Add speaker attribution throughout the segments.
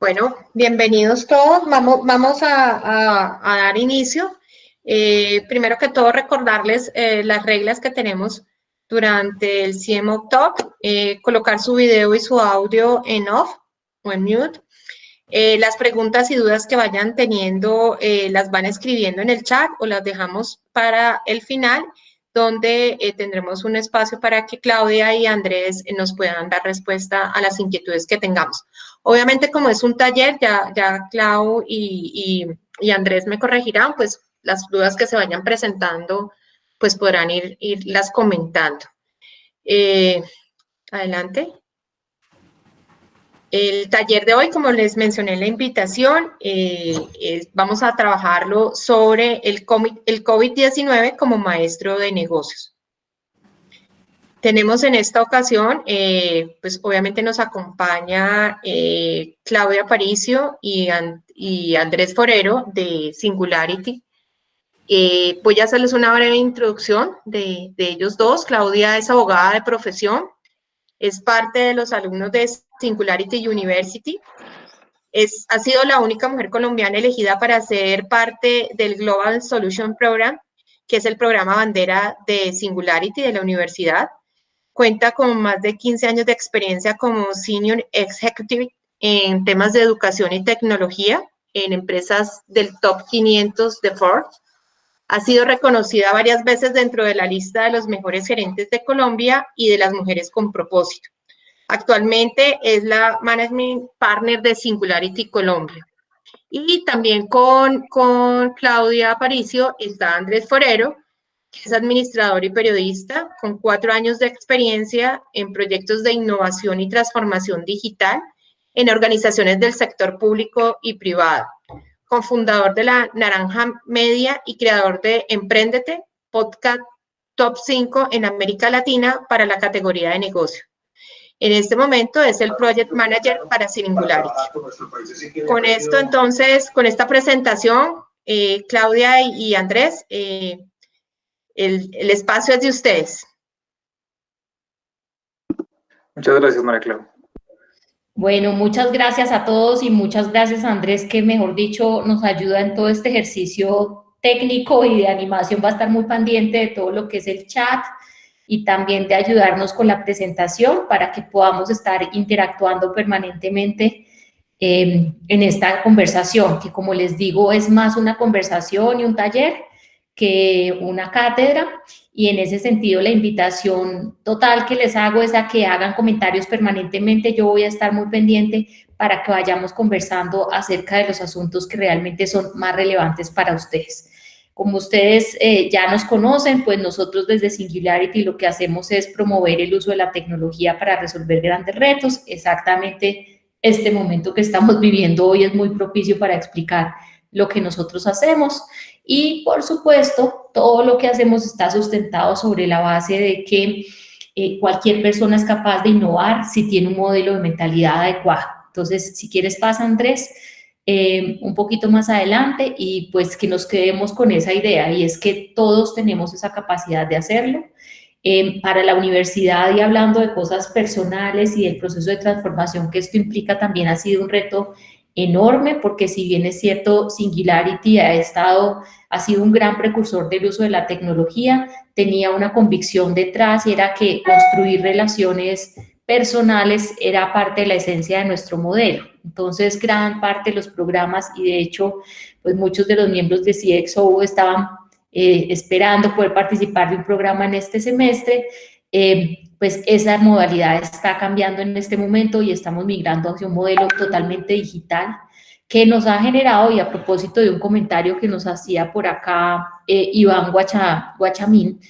Speaker 1: Bueno, bienvenidos todos. Vamos a dar inicio. Primero que todo, recordarles las reglas que tenemos durante el CMO Talk. Colocar su video y su audio en off o en mute. Las preguntas y dudas que vayan teniendo las van escribiendo en el chat o las dejamos para el final, donde tendremos un espacio para que Claudia y Andrés nos puedan dar respuesta a las inquietudes que tengamos. Obviamente, como es un taller, ya Clau y Andrés me corregirán, pues las dudas que se vayan presentando, pues podrán irlas comentando. Adelante. El taller de hoy, como les mencioné en la invitación, vamos a trabajarlo sobre el COVID-19 como maestro de negocios. Tenemos en esta ocasión, pues obviamente nos acompaña Claudia Aparicio y Andrés Forero de Singularity. Voy a hacerles una breve introducción de ellos dos. Claudia es abogada de profesión. Es parte de los alumnos de Singularity University. Ha sido la única mujer colombiana elegida para ser parte del Global Solution Program, que es el programa bandera de Singularity de la universidad. Cuenta con más de 15 años de experiencia como Senior Executive en temas de educación y tecnología en empresas del Top 500 de Forbes. Ha sido reconocida varias veces dentro de la lista de los mejores gerentes de Colombia y de las mujeres con propósito. Actualmente es la Management Partner de Singularity Colombia. Y también con Claudia Aparicio está Andrés Forero, que es administrador y periodista con 4 años de experiencia en proyectos de innovación y transformación digital en organizaciones del sector público y privado. Cofundador de la Naranja Media y creador de Emprendete, podcast Top 5 en América Latina para la categoría de negocio. En este momento es el Project Manager para Singularity. Con esto, entonces, con esta presentación, Claudia y Andrés, el espacio es de ustedes.
Speaker 2: Muchas gracias, María Clara.
Speaker 3: Bueno, muchas gracias a todos y muchas gracias a Andrés, que mejor dicho nos ayuda en todo este ejercicio técnico y de animación. Va a estar muy pendiente de todo lo que es el chat y también de ayudarnos con la presentación para que podamos estar interactuando permanentemente en esta conversación, que como les digo es más una conversación y un taller que una cátedra, y en ese sentido la invitación total que les hago es a que hagan comentarios permanentemente. Yo voy a estar muy pendiente para que vayamos conversando acerca de los asuntos que realmente son más relevantes para ustedes. Como ustedes ya nos conocen, pues nosotros desde Singularity lo que hacemos es promover el uso de la tecnología para resolver grandes retos. Exactamente este momento que estamos viviendo hoy es muy propicio para explicar lo que nosotros hacemos. Y, por supuesto, todo lo que hacemos está sustentado sobre la base de que cualquier persona es capaz de innovar si tiene un modelo de mentalidad adecuado. Entonces, si quieres, pasa, Andrés, un poquito más adelante y pues que nos quedemos con esa idea, y es que todos tenemos esa capacidad de hacerlo. Para la universidad, y hablando de cosas personales y del proceso de transformación que esto implica, también ha sido un reto enorme, porque si bien es cierto, Singularity ha sido un gran precursor del uso de la tecnología, tenía una convicción detrás, y era que construir relaciones personales era parte de la esencia de nuestro modelo. Entonces, gran parte de los programas, y de hecho, pues muchos de los miembros de CXO estaban esperando poder participar de un programa en este semestre, pues esa modalidad está cambiando en este momento y estamos migrando hacia un modelo totalmente digital que nos ha generado, y a propósito de un comentario que nos hacía por acá Iván Guachamín,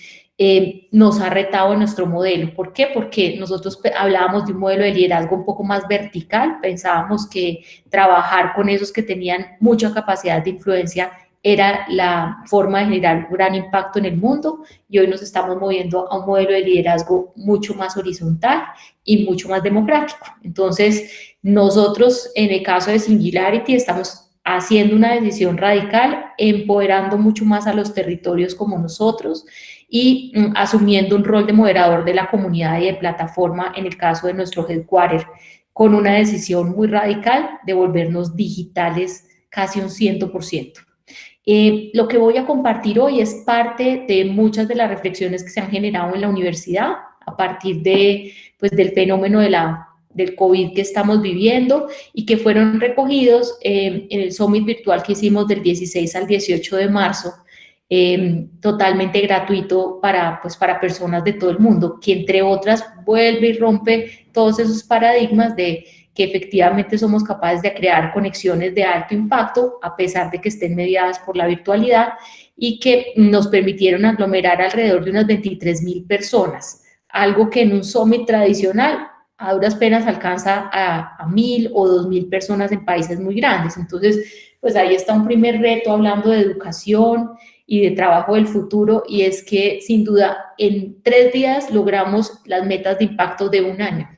Speaker 3: nos ha retado en nuestro modelo. ¿Por qué? Porque nosotros hablábamos de un modelo de liderazgo un poco más vertical, pensábamos que trabajar con esos que tenían mucha capacidad de influencia era la forma de generar un gran impacto en el mundo, y hoy nos estamos moviendo a un modelo de liderazgo mucho más horizontal y mucho más democrático. Entonces, nosotros en el caso de Singularity estamos haciendo una decisión radical, empoderando mucho más a los territorios como nosotros y asumiendo un rol de moderador de la comunidad y de plataforma en el caso de nuestro headquarter, con una decisión muy radical de volvernos digitales casi un 100%. Lo que voy a compartir hoy es parte de muchas de las reflexiones que se han generado en la universidad a partir de, pues, del fenómeno del COVID que estamos viviendo y que fueron recogidos en el Summit virtual que hicimos del 16 al 18 de marzo, totalmente gratuito para personas de todo el mundo, que entre otras vuelve y rompe todos esos paradigmas de que efectivamente somos capaces de crear conexiones de alto impacto a pesar de que estén mediadas por la virtualidad y que nos permitieron aglomerar alrededor de unas 23.000 personas, algo que en un summit tradicional a duras penas alcanza a 1.000 o 2.000 personas en países muy grandes. Entonces, pues ahí está un primer reto hablando de educación y de trabajo del futuro, y es que sin duda en 3 días logramos las metas de impacto de un año.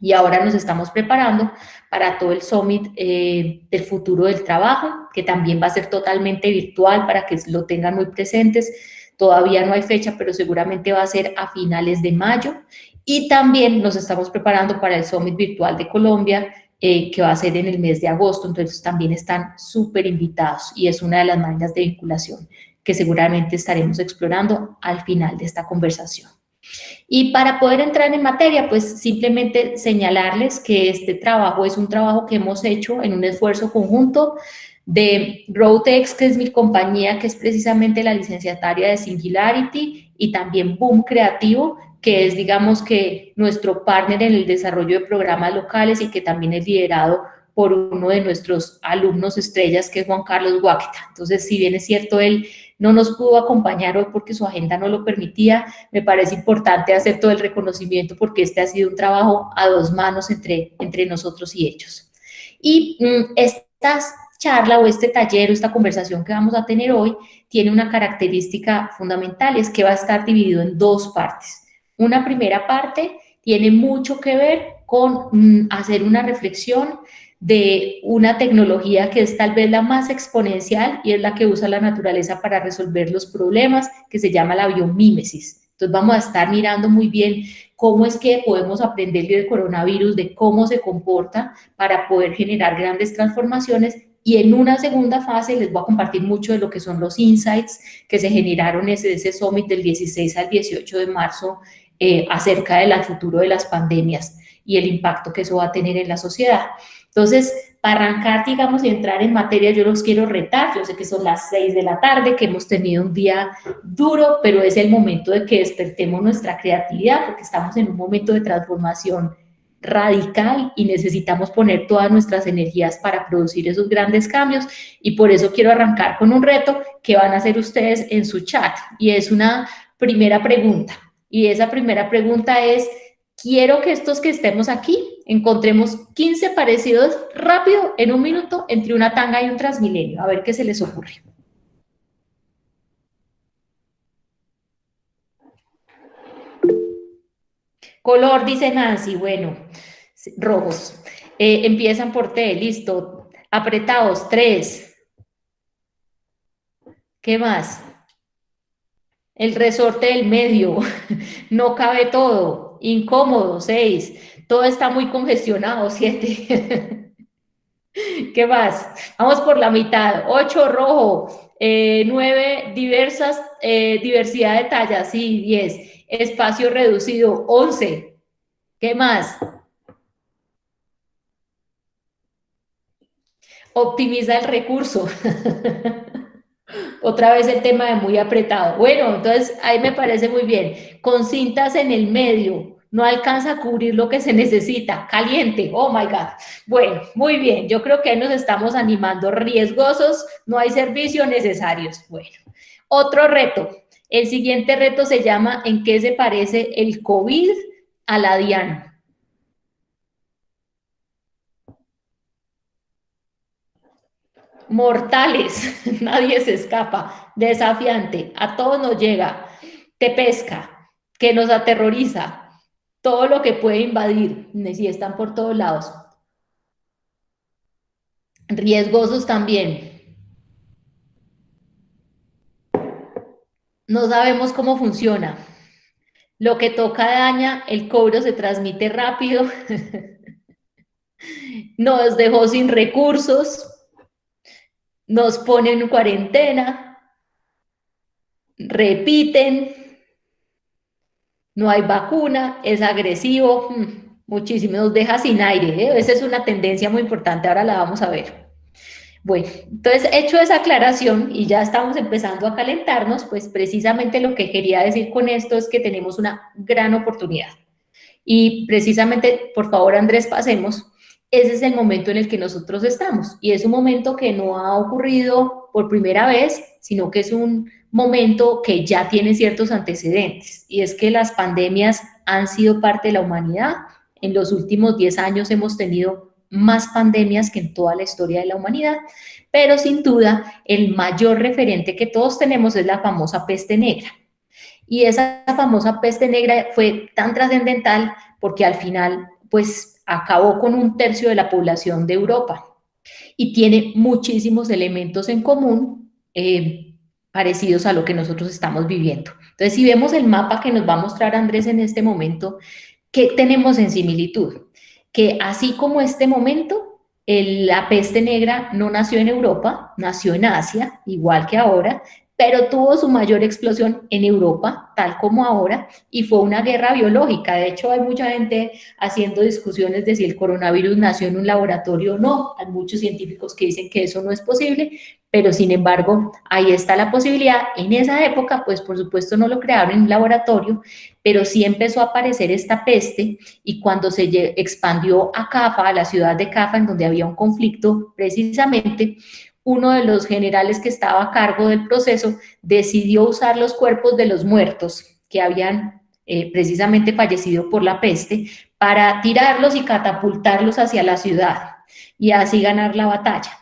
Speaker 3: Y ahora nos estamos preparando para todo el Summit del futuro del trabajo, que también va a ser totalmente virtual para que lo tengan muy presentes. Todavía no hay fecha, pero seguramente va a ser a finales de mayo. Y también nos estamos preparando para el Summit virtual de Colombia, que va a ser en el mes de agosto. Entonces también están súper invitados y es una de las maneras de vinculación que seguramente estaremos explorando al final de esta conversación. Y para poder entrar en materia, pues simplemente señalarles que este trabajo es un trabajo que hemos hecho en un esfuerzo conjunto de Rotex, que es mi compañía, que es precisamente la licenciataria de Singularity, y también Boom Creativo, que es, digamos, que nuestro partner en el desarrollo de programas locales y que también es liderado por uno de nuestros alumnos estrellas, que es Juan Carlos Guaquita. Entonces, si bien es cierto, él no nos pudo acompañar hoy porque su agenda no lo permitía, me parece importante hacer todo el reconocimiento porque este ha sido un trabajo a 2 manos entre nosotros y ellos. Y esta charla o este taller o esta conversación que vamos a tener hoy tiene una característica fundamental, es que va a estar dividido en 2 partes. Una primera parte tiene mucho que ver con hacer una reflexión de una tecnología que es tal vez la más exponencial y es la que usa la naturaleza para resolver los problemas, que se llama la biomímesis. Entonces vamos a estar mirando muy bien cómo es que podemos aprender del coronavirus, de cómo se comporta para poder generar grandes transformaciones. Y en una segunda fase les voy a compartir mucho de lo que son los insights que se generaron desde ese summit del 16 al 18 de marzo acerca del futuro de las pandemias y el impacto que eso va a tener en la sociedad. Entonces, para arrancar, digamos, y entrar en materia, yo los quiero retar. Yo sé que son las 6 de la tarde, que hemos tenido un día duro, pero es el momento de que despertemos nuestra creatividad, porque estamos en un momento de transformación radical y necesitamos poner todas nuestras energías para producir esos grandes cambios, y por eso quiero arrancar con un reto que van a hacer ustedes en su chat, y es una primera pregunta, y esa primera pregunta es: quiero que estos que estemos aquí encontremos 15 parecidos rápido en un minuto entre una tanga y un Transmilenio. A ver qué se les ocurre. Color, dice Nancy. Bueno, rojos. Empiezan por T, listo. Apretados, 3. ¿Qué más? El resorte del medio. No cabe todo. Incómodo, 6. Todo está muy congestionado, 7. ¿Qué más? Vamos por la mitad. 8, rojo. 9, diversidad de tallas, sí, 10. Espacio reducido, 11. ¿Qué más? Optimiza el recurso. Otra vez el tema de muy apretado. Bueno, entonces ahí me parece muy bien. Con cintas en el medio, no alcanza a cubrir lo que se necesita. Caliente, oh my God. Bueno, muy bien. Yo creo que nos estamos animando. Riesgosos, no hay servicios necesarios. Bueno, otro reto. El siguiente reto se llama: ¿en qué se parece el COVID a la DIAN? Mortales, nadie se escapa, desafiante, a todos nos llega, te pesca, que nos aterroriza, todo lo que puede invadir, si están por todos lados. Riesgosos también. No sabemos cómo funciona. Lo que toca daña, el cobro se transmite rápido. nos dejó sin recursos, nos ponen en cuarentena, repiten, no hay vacuna, es agresivo, muchísimo, nos deja sin aire, ¿eh? Esa es una tendencia muy importante, ahora la vamos a ver. Bueno, entonces, hecho esa aclaración y ya estamos empezando a calentarnos, pues precisamente lo que quería decir con esto es que tenemos una gran oportunidad. Y precisamente, por favor, Andrés, pasemos. Ese es el momento en el que nosotros estamos. Y es un momento que no ha ocurrido por primera vez, sino que es un momento que ya tiene ciertos antecedentes. Y es que las pandemias han sido parte de la humanidad. En los últimos 10 años hemos tenido más pandemias que en toda la historia de la humanidad, pero sin duda el mayor referente que todos tenemos es la famosa peste negra. Y esa famosa peste negra fue tan trascendental porque al final, pues, acabó con 1/3 de la población de Europa y tiene muchísimos elementos en común parecidos a lo que nosotros estamos viviendo. Entonces, si vemos el mapa que nos va a mostrar Andrés en este momento, ¿qué tenemos en similitud? Que así como este momento, la peste negra no nació en Europa, nació en Asia, igual que ahora, pero tuvo su mayor explosión en Europa, tal como ahora, y fue una guerra biológica. De hecho, hay mucha gente haciendo discusiones de si el coronavirus nació en un laboratorio o no. Hay muchos científicos que dicen que eso no es posible, pero sin embargo, ahí está la posibilidad. En esa época, pues por supuesto no lo crearon en un laboratorio, pero sí empezó a aparecer esta peste y cuando se expandió a Cafa, a la ciudad de Cafa, en donde había un conflicto, precisamente, uno de los generales que estaba a cargo del proceso decidió usar los cuerpos de los muertos que habían precisamente fallecido por la peste para tirarlos y catapultarlos hacia la ciudad y así ganar la batalla.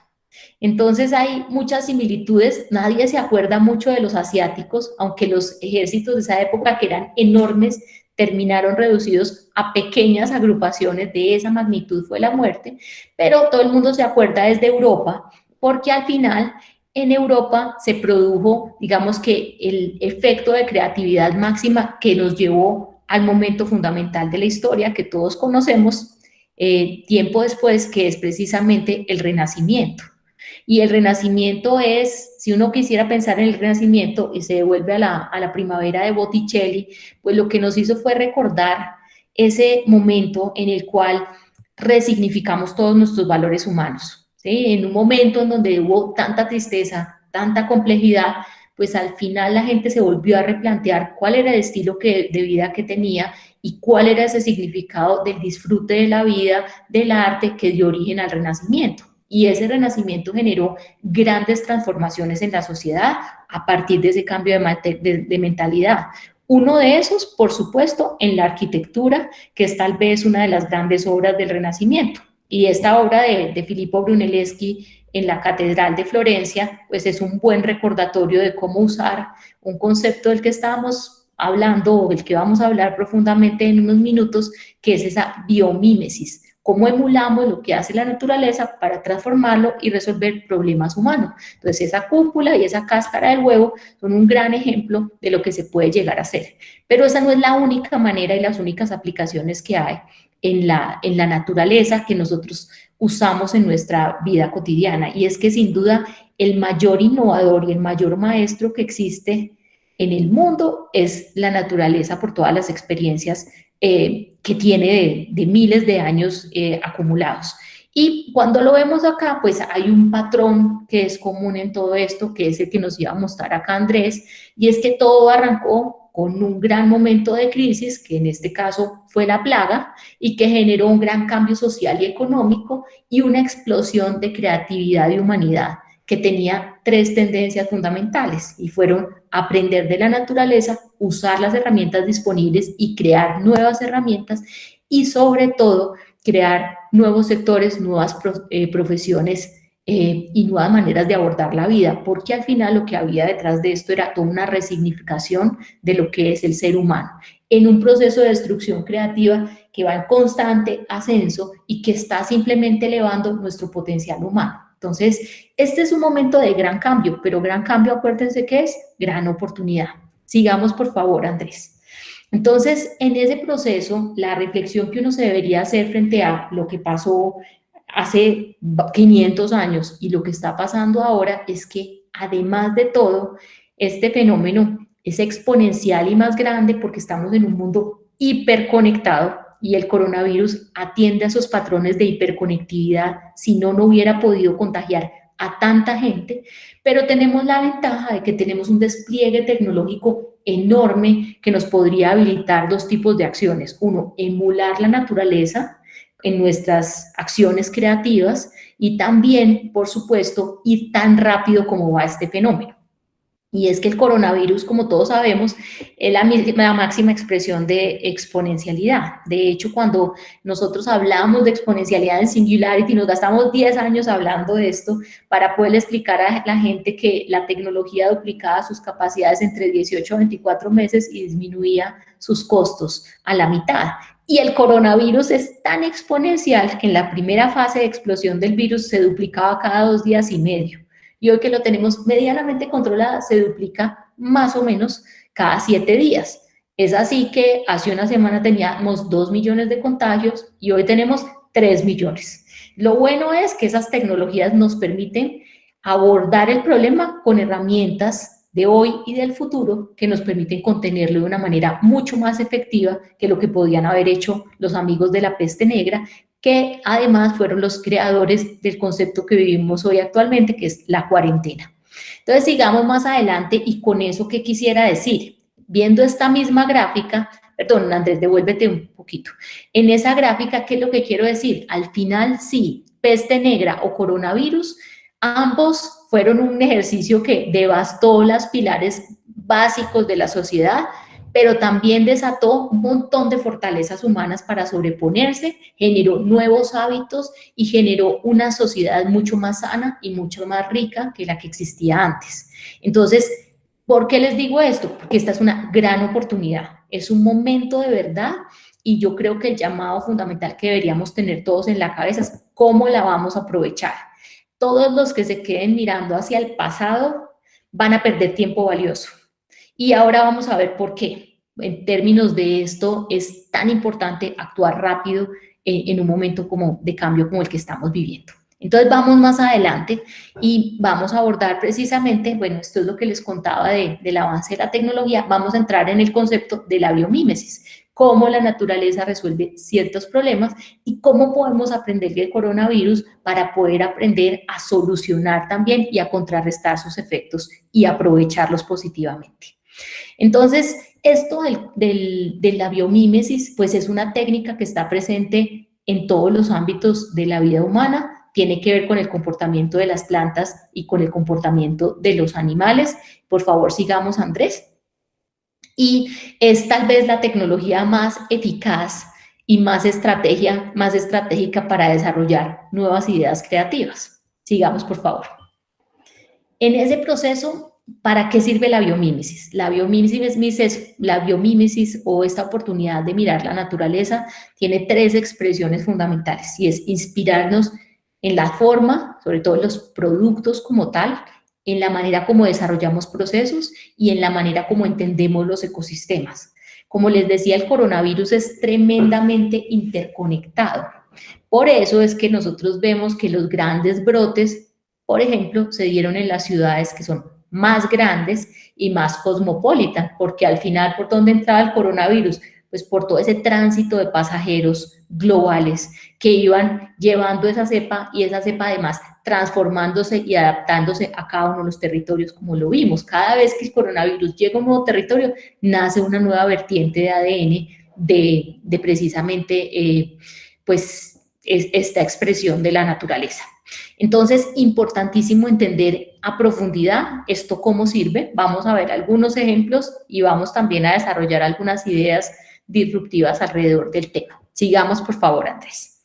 Speaker 3: Entonces hay muchas similitudes, nadie se acuerda mucho de los asiáticos, aunque los ejércitos de esa época, que eran enormes, terminaron reducidos a pequeñas agrupaciones. De esa magnitud fue la muerte, pero todo el mundo se acuerda desde Europa, porque al final en Europa se produjo, digamos que el efecto de creatividad máxima que nos llevó al momento fundamental de la historia que todos conocemos tiempo después, que es precisamente el Renacimiento. Y el Renacimiento es, si uno quisiera pensar en el Renacimiento y se devuelve a la primavera de Botticelli, pues lo que nos hizo fue recordar ese momento en el cual resignificamos todos nuestros valores humanos, ¿sí? En un momento en donde hubo tanta tristeza, tanta complejidad, pues al final la gente se volvió a replantear cuál era el estilo de vida que tenía y cuál era ese significado del disfrute de la vida, del arte que dio origen al Renacimiento. Y ese Renacimiento generó grandes transformaciones en la sociedad a partir de ese cambio de mentalidad. Uno de esos, por supuesto, en la arquitectura, que es tal vez una de las grandes obras del Renacimiento. Y esta obra de Filippo Brunelleschi en la Catedral de Florencia, pues es un buen recordatorio de cómo usar un concepto del que estábamos hablando o del que vamos a hablar profundamente en unos minutos, que es esa biomímesis. Cómo emulamos lo que hace la naturaleza para transformarlo y resolver problemas humanos. Entonces, esa cúpula y esa cáscara del huevo son un gran ejemplo de lo que se puede llegar a hacer. Pero esa no es la única manera y las únicas aplicaciones que hay en la naturaleza que nosotros usamos en nuestra vida cotidiana. Y es que sin duda el mayor innovador y el mayor maestro que existe en el mundo es la naturaleza por todas las experiencias que tiene de miles de años acumulados. Y cuando lo vemos acá, pues hay un patrón que es común en todo esto, que es el que nos iba a mostrar acá Andrés, y es que todo arrancó con un gran momento de crisis, que en este caso fue la plaga, y que generó un gran cambio social y económico y una explosión de creatividad y humanidad, que tenía 3 tendencias fundamentales y fueron aprender de la naturaleza, usar las herramientas disponibles y crear nuevas herramientas y sobre todo crear nuevos sectores, nuevas profesiones y nuevas maneras de abordar la vida, porque al final lo que había detrás de esto era toda una resignificación de lo que es el ser humano en un proceso de destrucción creativa que va en constante ascenso y que está simplemente elevando nuestro potencial humano. Entonces, este es un momento de gran cambio, pero gran cambio, acuérdense que es gran oportunidad. Sigamos, por favor, Andrés. Entonces, en ese proceso, la reflexión que uno se debería hacer frente a lo que pasó hace 500 años y lo que está pasando ahora es que, además de todo, este fenómeno es exponencial y más grande porque estamos en un mundo hiperconectado y el coronavirus atiende a esos patrones de hiperconectividad, si no, no hubiera podido contagiar a tanta gente, pero tenemos la ventaja de que tenemos un despliegue tecnológico enorme que nos podría habilitar dos tipos de acciones. Uno, emular la naturaleza en nuestras acciones creativas y también, por supuesto, ir tan rápido como va este fenómeno. Y es que el coronavirus, como todos sabemos, es la máxima expresión de exponencialidad. De hecho, cuando nosotros hablamos de exponencialidad en Singularity, nos gastamos 10 años hablando de esto para poder explicar a la gente que la tecnología duplicaba sus capacidades entre 18 a 24 meses y disminuía sus costos a la mitad. Y el coronavirus es tan exponencial que en la primera fase de explosión del virus se duplicaba cada 2 días y medio. Y hoy que lo tenemos medianamente controlada, se duplica más o menos cada 7 días. Es así que hace una semana teníamos 2 millones de contagios y hoy tenemos 3 millones. Lo bueno es que esas tecnologías nos permiten abordar el problema con herramientas de hoy y del futuro que nos permiten contenerlo de una manera mucho más efectiva que lo que podían haber hecho los amigos de la peste negra, que además fueron los creadores del concepto que vivimos hoy actualmente, que es la cuarentena. Entonces, sigamos más adelante y con eso, ¿qué quisiera decir? Viendo esta misma gráfica, perdón, Andrés, devuélvete un poquito. En esa gráfica, ¿qué es lo que quiero decir? Al final, sí, peste negra o coronavirus, ambos fueron un ejercicio que devastó los pilares básicos de la sociedad, pero también desató un montón de fortalezas humanas para sobreponerse, generó nuevos hábitos y generó una sociedad mucho más sana y mucho más rica que la que existía antes. Entonces, ¿por qué les digo esto? Porque esta es una gran oportunidad, es un momento de verdad y yo creo que el llamado fundamental que deberíamos tener todos en la cabeza es cómo la vamos a aprovechar. Todos los que se queden mirando hacia el pasado van a perder tiempo valioso. Y ahora vamos a ver por qué. En términos de esto, es tan importante actuar rápido en un momento como de cambio como el que estamos viviendo. Entonces, vamos más adelante y vamos a abordar precisamente, bueno, esto es lo que les contaba del avance de la tecnología, vamos a entrar en el concepto de la biomímesis, cómo la naturaleza resuelve ciertos problemas y cómo podemos aprender del coronavirus para poder aprender a solucionar también y a contrarrestar sus efectos y aprovecharlos positivamente. Entonces, esto de la biomímesis, pues es una técnica que está presente en todos los ámbitos de la vida humana, tiene que ver con el comportamiento de las plantas y con el comportamiento de los animales. Por favor, sigamos, Andrés. Y es tal vez la tecnología más eficaz y más estratégica para desarrollar nuevas ideas creativas. Sigamos, por favor. En ese proceso, ¿para qué sirve la biomímesis? La biomímesis o esta oportunidad de mirar la naturaleza tiene 3 expresiones fundamentales y es inspirarnos en la forma, sobre todo en los productos como tal, en la manera como desarrollamos procesos y en la manera como entendemos los ecosistemas. Como les decía, el coronavirus es tremendamente interconectado. Por eso es que nosotros vemos que los grandes brotes, por ejemplo, se dieron en las ciudades que son más grandes y más cosmopolitan, porque al final, ¿por dónde entraba el coronavirus? Pues por todo ese tránsito de pasajeros globales que iban llevando esa cepa y esa cepa además transformándose y adaptándose a cada uno de los territorios como lo vimos. Cada vez que el coronavirus llega a un nuevo territorio, nace una nueva vertiente de ADN de precisamente pues esta expresión de la naturaleza. Entonces, importantísimo entender a profundidad esto cómo sirve. Vamos a ver algunos ejemplos y vamos también a desarrollar algunas ideas disruptivas alrededor del tema. Sigamos, por favor, Andrés.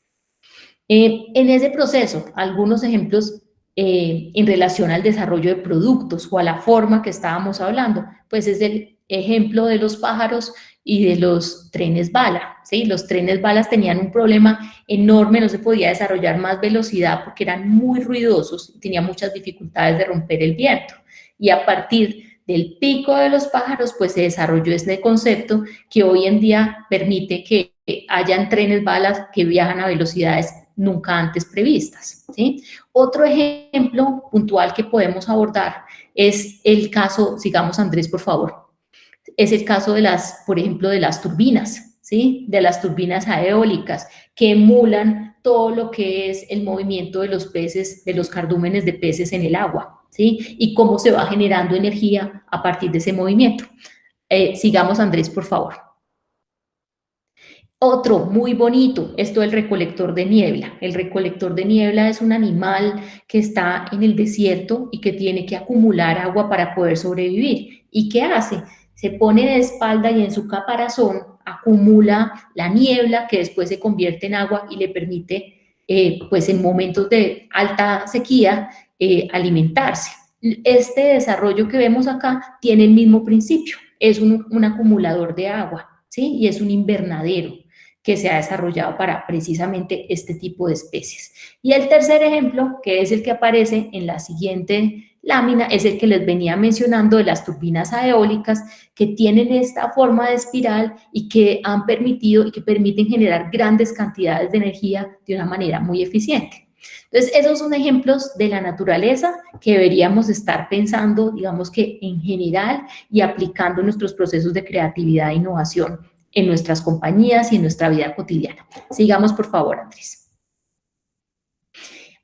Speaker 3: En ese proceso, algunos ejemplos en relación al desarrollo de productos o a la forma que estábamos hablando, pues es el ejemplo de los pájaros y de los trenes bala, ¿sí? Los trenes balas tenían un problema enorme, no se podía desarrollar más velocidad porque eran muy ruidosos, tenían muchas dificultades de romper el viento. Y a partir del pico de los pájaros, pues se desarrolló este concepto que hoy en día permite que hayan trenes balas que viajan a velocidades nunca antes previstas, ¿sí? Otro ejemplo puntual que podemos abordar es el caso, sigamos Andrés, por favor, es el caso de las, por ejemplo, de las turbinas, ¿sí? De las turbinas eólicas que emulan todo lo que es el movimiento de los peces, de los cardúmenes de peces en el agua, ¿sí? Y cómo se va generando energía a partir de ese movimiento. Sigamos, Andrés, por favor. Otro muy bonito, esto del recolector de niebla. El recolector de niebla es un animal que está en el desierto y que tiene que acumular agua para poder sobrevivir. ¿Y qué hace? Se pone de espalda y en su caparazón acumula la niebla que después se convierte en agua y le permite, pues en momentos de alta sequía, alimentarse. Este desarrollo que vemos acá tiene el mismo principio, es un acumulador de agua, ¿sí? Y es un invernadero que se ha desarrollado para precisamente este tipo de especies. Y el tercer ejemplo, que es el que aparece en la siguiente lámina, es el que les venía mencionando de las turbinas eólicas que tienen esta forma de espiral y que han permitido y que permiten generar grandes cantidades de energía de una manera muy eficiente. Entonces, esos son ejemplos de la naturaleza que deberíamos estar pensando, digamos que en general y aplicando nuestros procesos de creatividad e innovación en nuestras compañías y en nuestra vida cotidiana. Sigamos, por favor, Andrés.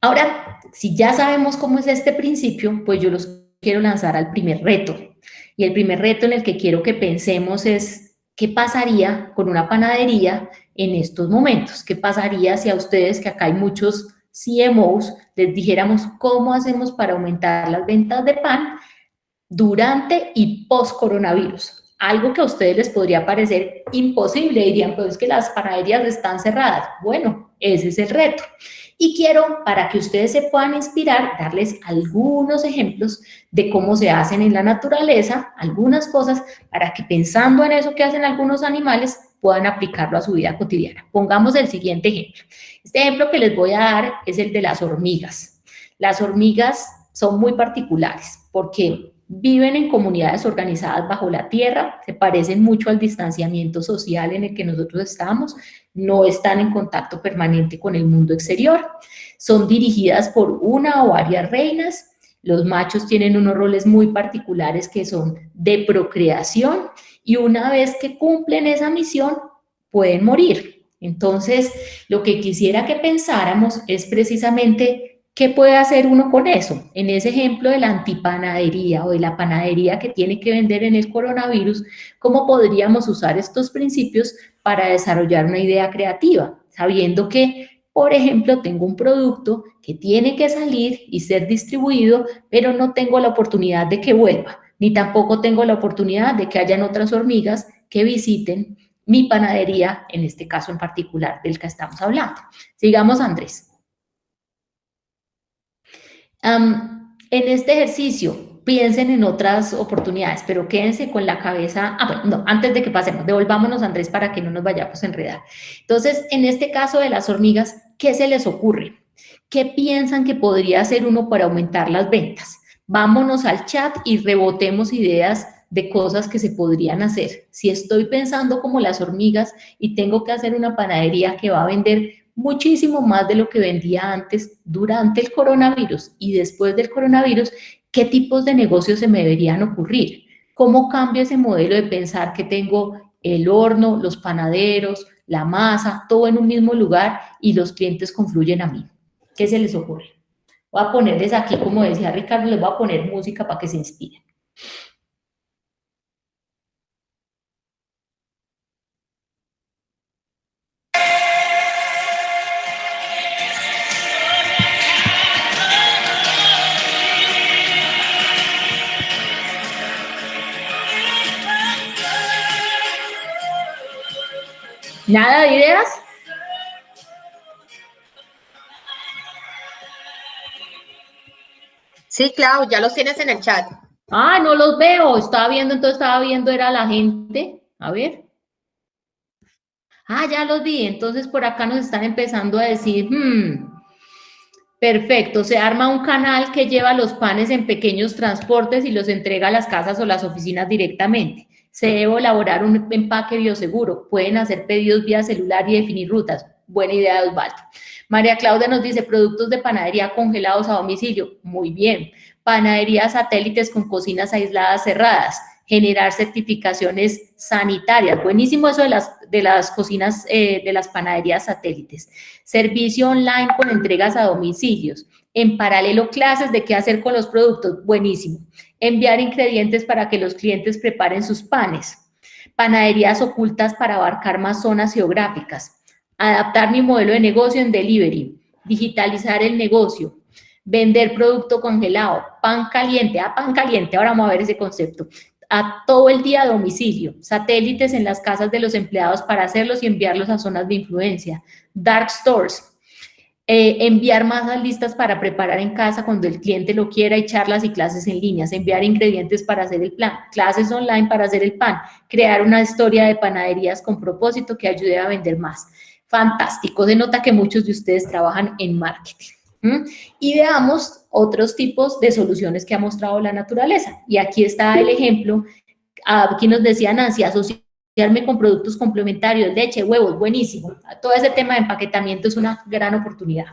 Speaker 3: Ahora, si ya sabemos cómo es este principio, pues yo los quiero lanzar al primer reto. Y el primer reto en el que quiero que pensemos es, ¿qué pasaría con una panadería en estos momentos? ¿Qué pasaría si a ustedes, que acá hay muchos CMOs, les dijéramos cómo hacemos para aumentar las ventas de pan durante y post-coronavirus? Algo que a ustedes les podría parecer imposible, dirían, pero es que las panaderías están cerradas. Bueno, ese es el reto. Y quiero, para que ustedes se puedan inspirar, darles algunos ejemplos de cómo se hacen en la naturaleza, algunas cosas, para que pensando en eso que hacen algunos animales, puedan aplicarlo a su vida cotidiana. Pongamos el siguiente ejemplo. Este ejemplo que les voy a dar es el de las hormigas. Las hormigas son muy particulares porque viven en comunidades organizadas bajo la tierra, se parecen mucho al distanciamiento social en el que nosotros estamos, no están en contacto permanente con el mundo exterior, son dirigidas por una o varias reinas, los machos tienen unos roles muy particulares que son de procreación y una vez que cumplen esa misión pueden morir. Entonces, lo que quisiera que pensáramos es precisamente ¿qué puede hacer uno con eso? En ese ejemplo de la antipanadería o de la panadería que tiene que vender en el coronavirus, ¿cómo podríamos usar estos principios para desarrollar una idea creativa? Sabiendo que, por ejemplo, tengo un producto que tiene que salir y ser distribuido, pero no tengo la oportunidad de que vuelva, ni tampoco tengo la oportunidad de que hayan otras hormigas que visiten mi panadería, en este caso en particular del que estamos hablando. Sigamos, Andrés. En este ejercicio, piensen en otras oportunidades, pero quédense con la cabeza, bueno, no, antes de que pasemos, devolvámonos, Andrés, para que no nos vayamos a enredar. Entonces, en este caso de las hormigas, ¿qué se les ocurre? ¿Qué piensan que podría hacer uno para aumentar las ventas? Vámonos al chat y rebotemos ideas de cosas que se podrían hacer. Si estoy pensando como las hormigas y tengo que hacer una panadería que va a vender muchísimo más de lo que vendía antes durante el coronavirus y después del coronavirus, ¿qué tipos de negocios se me deberían ocurrir? ¿Cómo cambio ese modelo de pensar que tengo el horno, los panaderos, la masa, todo en un mismo lugar y los clientes confluyen a mí? ¿Qué se les ocurre? Voy a ponerles aquí, como decía Ricardo, les voy a poner música para que se inspiren. ¿Nada de ideas?
Speaker 1: Sí, Clau, ya los tienes en el chat.
Speaker 3: Ah, no los veo. Estaba viendo, era la gente. A ver. Ah, ya los vi. Entonces por acá nos están empezando a decir, Perfecto, se arma un canal que lleva los panes en pequeños transportes y los entrega a las casas o las oficinas directamente. Se debe elaborar un empaque bioseguro. Pueden hacer pedidos vía celular y definir rutas. Buena idea de Osvaldo. María Claudia nos dice, productos de panadería congelados a domicilio. Muy bien. Panaderías satélites con cocinas aisladas cerradas. Generar certificaciones sanitarias. Buenísimo eso de las cocinas, de las panaderías satélites. Servicio online con entregas a domicilios. En paralelo, clases de qué hacer con los productos. Buenísimo. Enviar ingredientes para que los clientes preparen sus panes. Panaderías ocultas para abarcar más zonas geográficas. Adaptar mi modelo de negocio en delivery. Digitalizar el negocio. Vender producto congelado. Pan caliente. Pan caliente. Ahora vamos a ver ese concepto. A todo el día a domicilio, satélites en las casas de los empleados para hacerlos y enviarlos a zonas de influencia, dark stores, enviar masas listas para preparar en casa cuando el cliente lo quiera y charlas y clases en líneas, enviar ingredientes para hacer el plan, clases online para hacer el pan, crear una historia de panaderías con propósito que ayude a vender más. Fantástico, se nota que muchos de ustedes trabajan en marketing. Y veamos otros tipos de soluciones que ha mostrado la naturaleza. Y aquí está el ejemplo, aquí nos decía Nancy, asociarme con productos complementarios, leche, huevos, buenísimo. Todo ese tema de empaquetamiento es una gran oportunidad.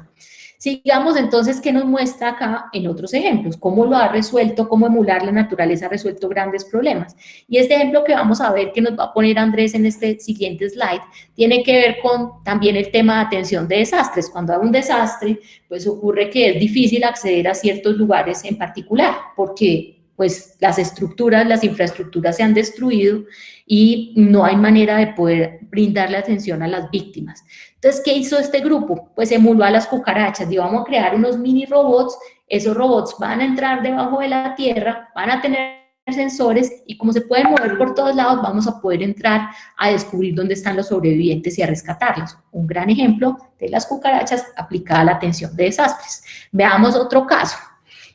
Speaker 3: Sigamos entonces, ¿qué nos muestra acá en otros ejemplos? ¿Cómo lo ha resuelto? ¿Cómo emular la naturaleza ha resuelto grandes problemas? Y este ejemplo que vamos a ver, que nos va a poner Andrés en este siguiente slide, tiene que ver con también el tema de atención de desastres. Cuando hay un desastre, pues ocurre que es difícil acceder a ciertos lugares en particular, porque pues las estructuras, las infraestructuras se han destruido y no hay manera de poder brindarle atención a las víctimas. Entonces, ¿qué hizo este grupo? Pues emuló a las cucarachas. Y vamos a crear unos mini robots. Esos robots van a entrar debajo de la tierra, van a tener sensores y como se pueden mover por todos lados, vamos a poder entrar a descubrir dónde están los sobrevivientes y a rescatarlos. Un gran ejemplo de las cucarachas aplicada a la atención de desastres. Veamos otro caso.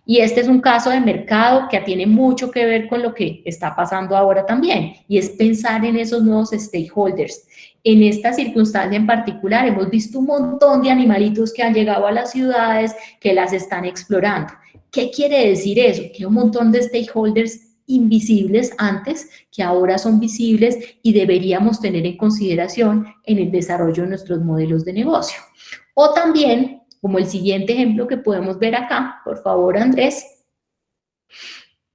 Speaker 3: Y este es un caso de mercado que tiene mucho que ver con lo que está pasando ahora también, y es pensar en esos nuevos stakeholders. En esta circunstancia en particular hemos visto un montón de animalitos que han llegado a las ciudades, que las están explorando. ¿Qué quiere decir eso? Que hay un montón de stakeholders invisibles antes, que ahora son visibles y deberíamos tener en consideración en el desarrollo de nuestros modelos de negocio. O también, como el siguiente ejemplo que podemos ver acá, por favor, Andrés,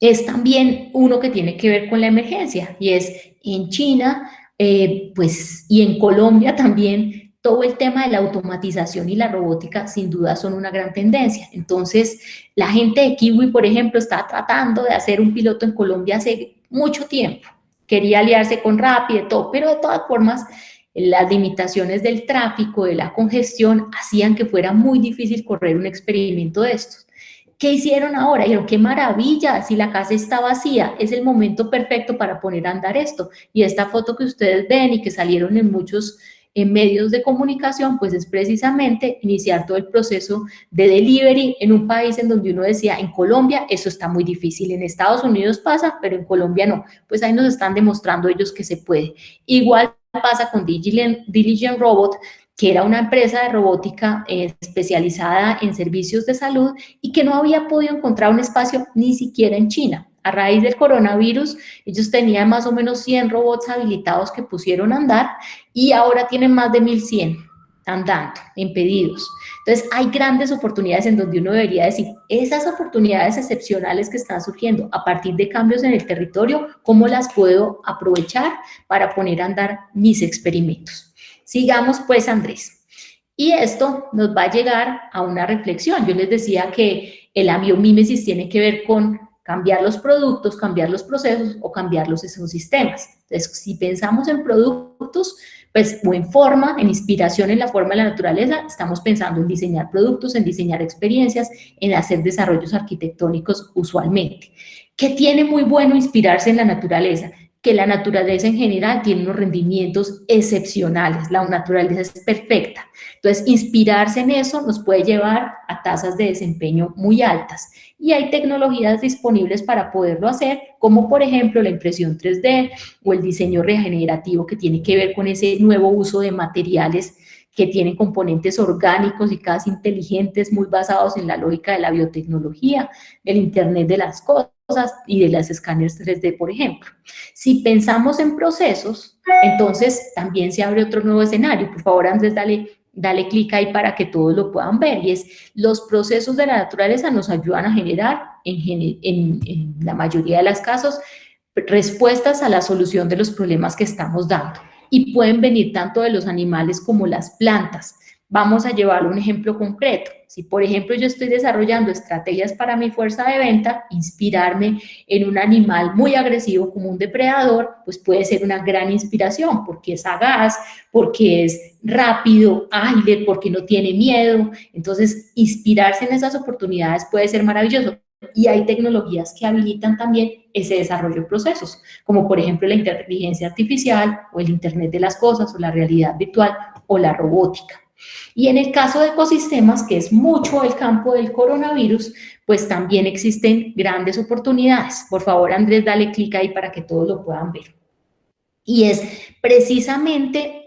Speaker 3: es también uno que tiene que ver con la emergencia, y es en China, pues, y en Colombia también, todo el tema de la automatización y la robótica sin duda son una gran tendencia. Entonces, la gente de Kiwi, por ejemplo, está tratando de hacer un piloto en Colombia hace mucho tiempo. Quería aliarse con Rappi y todo, pero de todas formas, las limitaciones del tráfico, de la congestión, hacían que fuera muy difícil correr un experimento de estos. ¿Qué hicieron ahora? Dijeron, qué maravilla, si la casa está vacía, es el momento perfecto para poner a andar esto. Y esta foto que ustedes ven y que salieron en muchos medios de comunicación, pues es precisamente iniciar todo el proceso de delivery en un país en donde uno decía, en Colombia eso está muy difícil, en Estados Unidos pasa, pero en Colombia no. Pues ahí nos están demostrando ellos que se puede. Igual pasa con Diligent Robot, que era una empresa de robótica especializada en servicios de salud y que no había podido encontrar un espacio ni siquiera en China. A raíz del coronavirus, ellos tenían más o menos 100 robots habilitados que pusieron a andar y ahora tienen más de 1.100 andando en pedidos. Entonces, hay grandes oportunidades en donde uno debería decir, esas oportunidades excepcionales que están surgiendo a partir de cambios en el territorio, ¿cómo las puedo aprovechar para poner a andar mis experimentos? Sigamos pues, Andrés. Y esto nos va a llegar a una reflexión. Yo les decía que el biomímesis tiene que ver con cambiar los productos, cambiar los procesos o cambiar los ecosistemas. Entonces, si pensamos en productos, pues, o en forma, en inspiración en la forma de la naturaleza, estamos pensando en diseñar productos, en diseñar experiencias, en hacer desarrollos arquitectónicos usualmente. ¿Qué tiene muy bueno inspirarse en la naturaleza? Que la naturaleza en general tiene unos rendimientos excepcionales, la naturaleza es perfecta. Entonces, inspirarse en eso nos puede llevar a tasas de desempeño muy altas. Y hay tecnologías disponibles para poderlo hacer, como por ejemplo la impresión 3D o el diseño regenerativo que tiene que ver con ese nuevo uso de materiales que tienen componentes orgánicos y casi inteligentes, muy basados en la lógica de la biotecnología, del Internet de las cosas y de las escáneres 3D, por ejemplo. Si pensamos en procesos, entonces también se abre otro nuevo escenario. Por favor, Andrés, dale clic ahí para que todos lo puedan ver, y es: los procesos de la naturaleza nos ayudan a generar, en la mayoría de los casos, respuestas a la solución de los problemas que estamos dando, y pueden venir tanto de los animales como las plantas. Vamos a llevar un ejemplo concreto. Si, por ejemplo, yo estoy desarrollando estrategias para mi fuerza de venta, inspirarme en un animal muy agresivo como un depredador, pues puede ser una gran inspiración, porque es sagaz, porque es rápido, ágil, porque no tiene miedo. Entonces, inspirarse en esas oportunidades puede ser maravilloso. Y hay tecnologías que habilitan también ese desarrollo de procesos, como por ejemplo la inteligencia artificial, o el Internet de las cosas, o la realidad virtual, o la robótica. Y en el caso de ecosistemas, que es mucho el campo del coronavirus, pues también existen grandes oportunidades. Por favor, Andrés, dale clic ahí para que todos lo puedan ver. Y es precisamente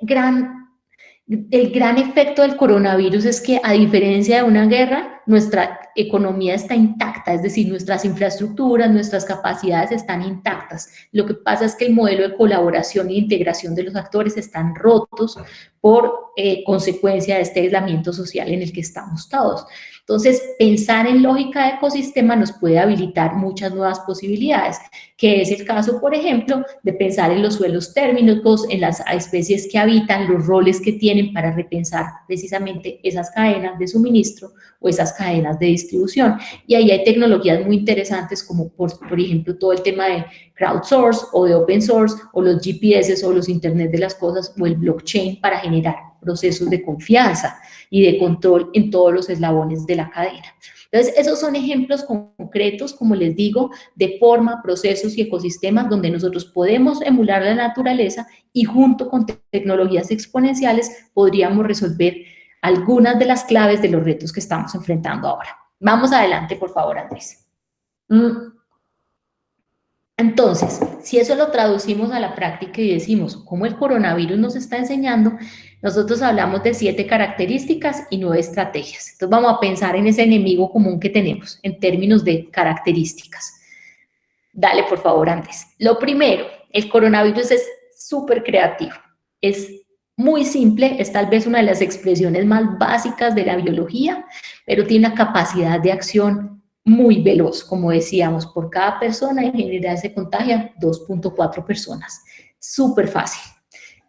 Speaker 3: el gran efecto del coronavirus es que, a diferencia de una guerra, nuestra economía está intacta, es decir, nuestras infraestructuras, nuestras capacidades están intactas. Lo que pasa es que el modelo de colaboración e integración de los actores están rotos por consecuencia de este aislamiento social en el que estamos todos. Entonces, pensar en lógica de ecosistema nos puede habilitar muchas nuevas posibilidades, que es el caso, por ejemplo, de pensar en los suelos térmicos, en las especies que habitan, los roles que tienen, para repensar precisamente esas cadenas de suministro o esas cadenas de distribución. Y ahí hay tecnologías muy interesantes, como por ejemplo todo el tema de crowdsource o de open source, o los GPS o los Internet de las cosas, o el blockchain, para generar procesos de confianza y de control en todos los eslabones de la cadena. Entonces, esos son ejemplos concretos, como les digo, de forma, procesos y ecosistemas donde nosotros podemos emular la naturaleza, y junto con tecnologías exponenciales podríamos resolver algunas de las claves de los retos que estamos enfrentando ahora. Vamos adelante, por favor, Andrés. Entonces, si eso lo traducimos a la práctica y decimos cómo el coronavirus nos está enseñando, nosotros hablamos de 7 características y 9 estrategias. Entonces vamos a pensar en ese enemigo común que tenemos en términos de características. Dale, por favor, Andrés. Lo primero, el coronavirus es súper creativo. Es muy simple, es tal vez una de las expresiones más básicas de la biología, pero tiene una capacidad de acción muy veloz. Como decíamos, por cada persona en general se contagian 2.4 personas. Súper fácil.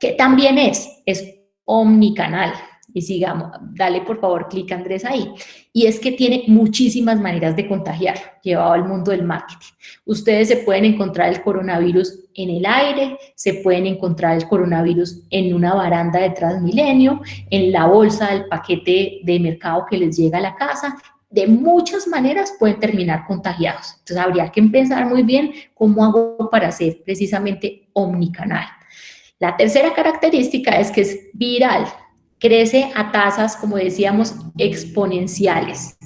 Speaker 3: Que también es omnicanal. Y sigamos, dale por favor clic, Andrés, ahí. Y es que tiene muchísimas maneras de contagiar, llevado al mundo del marketing. Ustedes se pueden encontrar el coronavirus en el aire, se pueden encontrar el coronavirus en una baranda de Transmilenio, en la bolsa del paquete de mercado que les llega a la casa. De muchas maneras pueden terminar contagiados. Entonces habría que pensar muy bien cómo hago para ser precisamente omnicanal. La tercera característica es que es viral. Crece a tasas, como decíamos, exponenciales.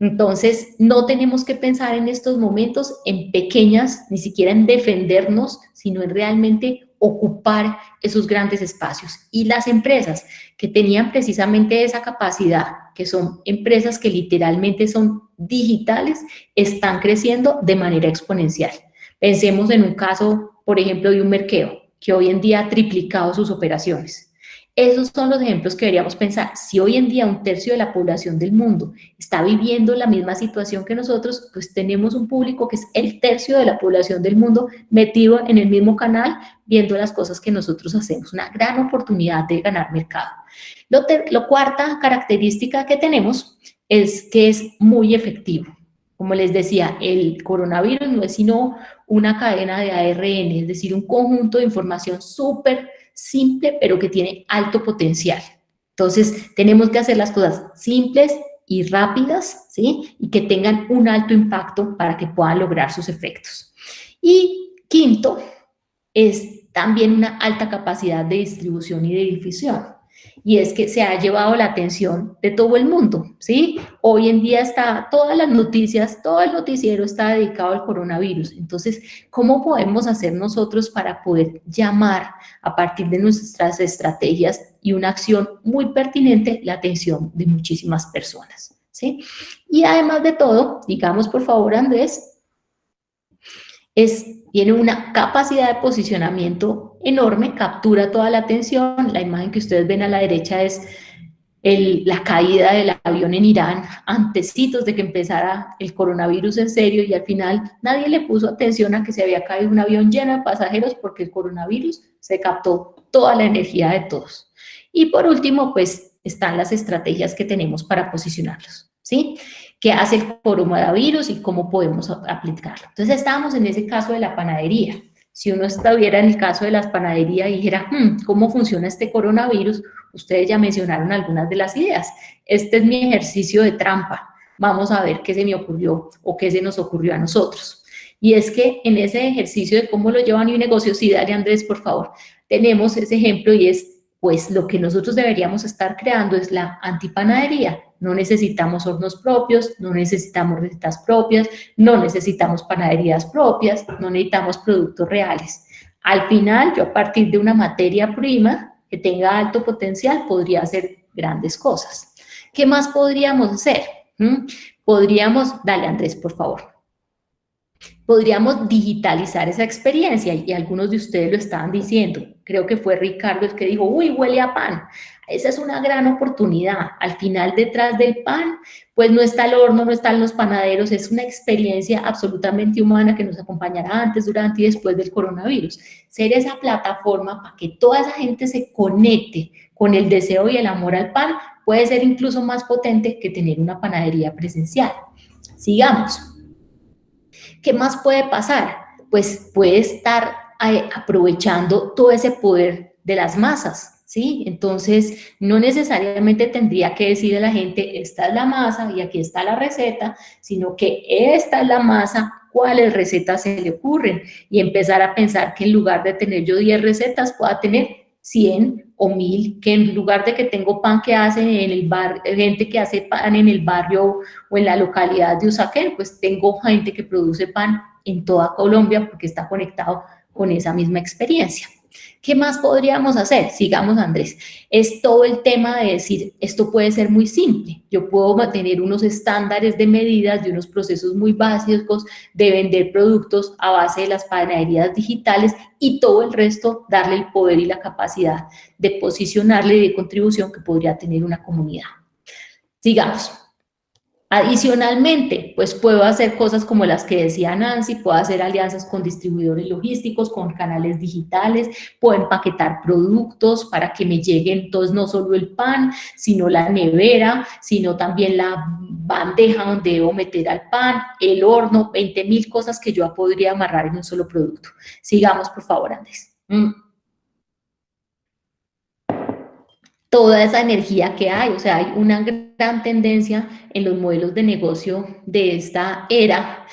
Speaker 3: Entonces, no tenemos que pensar en estos momentos en pequeñas, ni siquiera en defendernos, sino en realmente ocupar esos grandes espacios. Y las empresas que tenían precisamente esa capacidad, que son empresas que literalmente son digitales, están creciendo de manera exponencial. Pensemos en un caso, por ejemplo, de un Merkeo, que hoy en día ha triplicado sus operaciones. Esos son los ejemplos que deberíamos pensar. Si hoy en día 1/3 de la población del mundo está viviendo la misma situación que nosotros, pues tenemos un público que es el 1/3 de la población del mundo metido en el mismo canal, viendo las cosas que nosotros hacemos. Una gran oportunidad de ganar mercado. La cuarta característica que tenemos es que es muy efectivo. Como les decía, el coronavirus no es sino una cadena de ARN, es decir, un conjunto de información súper simple, pero que tiene alto potencial. Entonces, tenemos que hacer las cosas simples y rápidas, ¿sí? Y que tengan un alto impacto para que puedan lograr sus efectos. Y quinto, es también una alta capacidad de distribución y de difusión. Y es que se ha llevado la atención de todo el mundo, ¿sí? Hoy en día todas las noticias, todo el noticiero está dedicado al coronavirus. Entonces, ¿cómo podemos hacer nosotros para poder llamar a partir de nuestras estrategias y una acción muy pertinente, la atención de muchísimas personas, ¿sí? Y además de todo, digamos por favor Andrés, tiene una capacidad de posicionamiento enorme, captura toda la atención. La imagen que ustedes ven a la derecha es la caída del avión en Irán, antecitos de que empezara el coronavirus en serio, y al final nadie le puso atención a que se había caído un avión lleno de pasajeros porque el coronavirus se captó toda la energía de todos. Y por último, pues están las estrategias que tenemos para posicionarlos, ¿sí? ¿Qué hace el coronavirus y cómo podemos aplicarlo? Entonces estábamos en ese caso de la panadería. Si uno estuviera en el caso de las panaderías y dijera, ¿cómo funciona este coronavirus? Ustedes ya mencionaron algunas de las ideas. Este es mi ejercicio de trampa. Vamos a ver qué se me ocurrió o qué se nos ocurrió a nosotros. Y es que en ese ejercicio de cómo lo llevan mi negocio, sí, dale Andrés, por favor, tenemos ese ejemplo y es, pues lo que nosotros deberíamos estar creando es la antipanadería. No necesitamos hornos propios, no necesitamos recetas propias, no necesitamos panaderías propias, no necesitamos productos reales. Al final, yo a partir de una materia prima que tenga alto potencial, podría hacer grandes cosas. ¿Qué más podríamos hacer? Podríamos, dale Andrés, por favor. Podríamos digitalizar esa experiencia y algunos de ustedes lo estaban diciendo. Creo que fue Ricardo el que dijo, uy, huele a pan. Esa es una gran oportunidad. Al final, detrás del pan, pues no está el horno, no están los panaderos, es una experiencia absolutamente humana que nos acompañará antes, durante y después del coronavirus. Ser esa plataforma para que toda esa gente se conecte con el deseo y el amor al pan puede ser incluso más potente que tener una panadería presencial. Sigamos. ¿Qué más puede pasar? Pues puede estar aprovechando todo ese poder de las masas, ¿sí? Entonces, no necesariamente tendría que decirle a la gente, esta es la masa y aquí está la receta, sino que esta es la masa, cuáles recetas se le ocurren, y empezar a pensar que en lugar de tener yo 10 recetas, pueda tener 100 o 1000, que en lugar de que tengo pan que hace en el bar, gente que hace pan en el barrio o en la localidad de Usaquén, pues tengo gente que produce pan en toda Colombia porque está conectado con esa misma experiencia. ¿Qué más podríamos hacer? Sigamos, Andrés. Es todo el tema de decir, esto puede ser muy simple. Yo puedo mantener unos estándares de medidas, de unos procesos muy básicos, de vender productos a base de las panaderías digitales y todo el resto darle el poder y la capacidad de posicionarle y de contribución que podría tener una comunidad. Sigamos. Adicionalmente, pues puedo hacer cosas como las que decía Nancy, puedo hacer alianzas con distribuidores logísticos, con canales digitales, puedo empaquetar productos para que me lleguen, entonces no solo el pan, sino la nevera, sino también la bandeja donde debo meter al pan, el horno, 20.000 cosas que yo podría amarrar en un solo producto. Sigamos, por favor, Andrés. Toda esa energía que hay, o sea, hay una gran tendencia en los modelos de negocio de esta era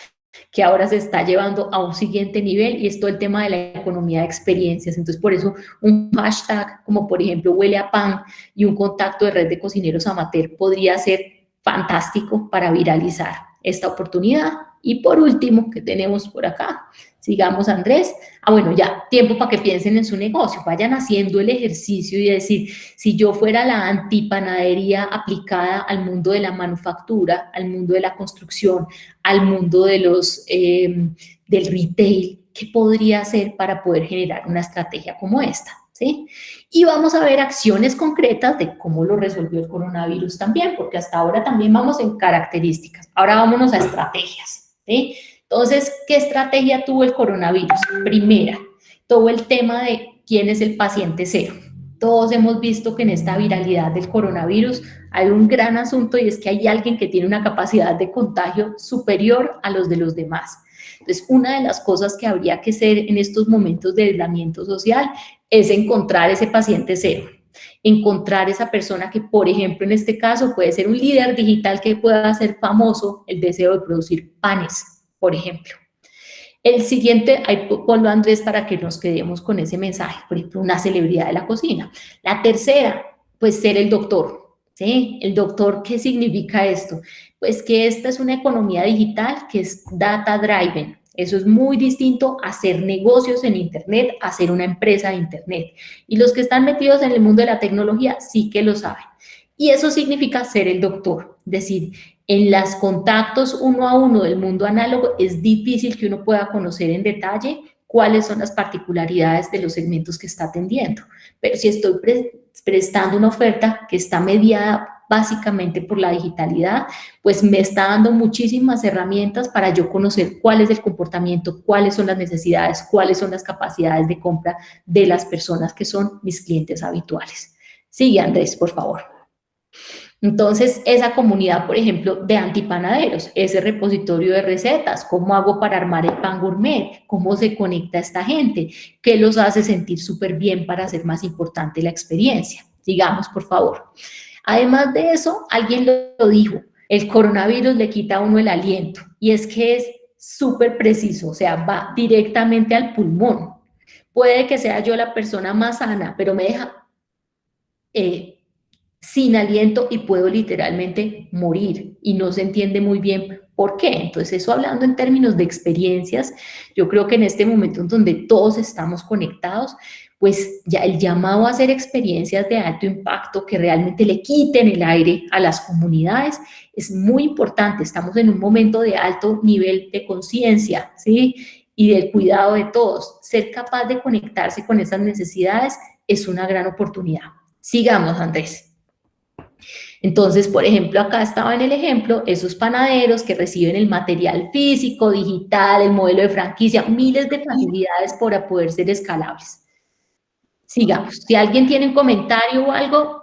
Speaker 3: que ahora se está llevando a un siguiente nivel y es todo el tema de la economía de experiencias. Entonces, por eso un hashtag como, por ejemplo, huele a pan y un contacto de red de cocineros amateur podría ser fantástico para viralizar esta oportunidad. Y por último, ¿qué tenemos por acá? Sigamos, Andrés. Bueno, ya, tiempo para que piensen en su negocio, vayan haciendo el ejercicio y decir, si yo fuera la antipanadería aplicada al mundo de la manufactura, al mundo de la construcción, al mundo de del retail, ¿qué podría hacer para poder generar una estrategia como esta? ¿Sí? Y vamos a ver acciones concretas de cómo lo resolvió el coronavirus también, porque hasta ahora también vamos en características. Ahora vámonos a estrategias, ¿sí? Entonces, ¿qué estrategia tuvo el coronavirus? Primera, todo el tema de quién es el paciente cero. Todos hemos visto que en esta viralidad del coronavirus hay un gran asunto y es que hay alguien que tiene una capacidad de contagio superior a los de los demás. Entonces, una de las cosas que habría que hacer en estos momentos de aislamiento social es encontrar ese paciente cero. Encontrar esa persona que, por ejemplo, en este caso puede ser un líder digital que pueda hacer famoso el deseo de producir panes, por ejemplo. El siguiente, ahí ponlo Andrés para que nos quedemos con ese mensaje, por ejemplo, una celebridad de la cocina. La tercera, pues ser el doctor, ¿sí? El doctor, ¿qué significa esto? Pues que esta es una economía digital que es data driven, Eso es muy distinto a hacer negocios en Internet, a ser una empresa de Internet. Y los que están metidos en el mundo de la tecnología sí que lo saben. Y eso significa ser el doctor. Es decir, en los contactos uno a uno del mundo análogo es difícil que uno pueda conocer en detalle cuáles son las particularidades de los segmentos que está atendiendo. Pero si estoy prestando una oferta que está mediada básicamente por la digitalidad, pues me está dando muchísimas herramientas para yo conocer cuál es el comportamiento, cuáles son las necesidades, cuáles son las capacidades de compra de las personas que son mis clientes habituales. Sigue, Andrés, por favor. Entonces, esa comunidad, por ejemplo, de antipanaderos, ese repositorio de recetas, ¿cómo hago para armar el pan gourmet? ¿Cómo se conecta esta gente? ¿Qué los hace sentir súper bien para hacer más importante la experiencia? Sigamos, por favor. Además de eso, alguien lo dijo, el coronavirus le quita a uno el aliento, y es que es súper preciso, o sea, va directamente al pulmón. Puede que sea yo la persona más sana, pero me deja sin aliento y puedo literalmente morir, y no se entiende muy bien por qué. Entonces, eso hablando en términos de experiencias, yo creo que en este momento en donde todos estamos conectados, pues ya el llamado a hacer experiencias de alto impacto que realmente le quiten el aire a las comunidades es muy importante. Estamos en un momento de alto nivel de conciencia, ¿sí? Y del cuidado de todos. Ser capaz de conectarse con esas necesidades es una gran oportunidad. Sigamos, Andrés. Entonces, por ejemplo, acá estaba en el ejemplo, esos panaderos que reciben el material físico, digital, el modelo de franquicia, miles de facilidades para poder ser escalables. Sigamos. Si alguien tiene un comentario o algo,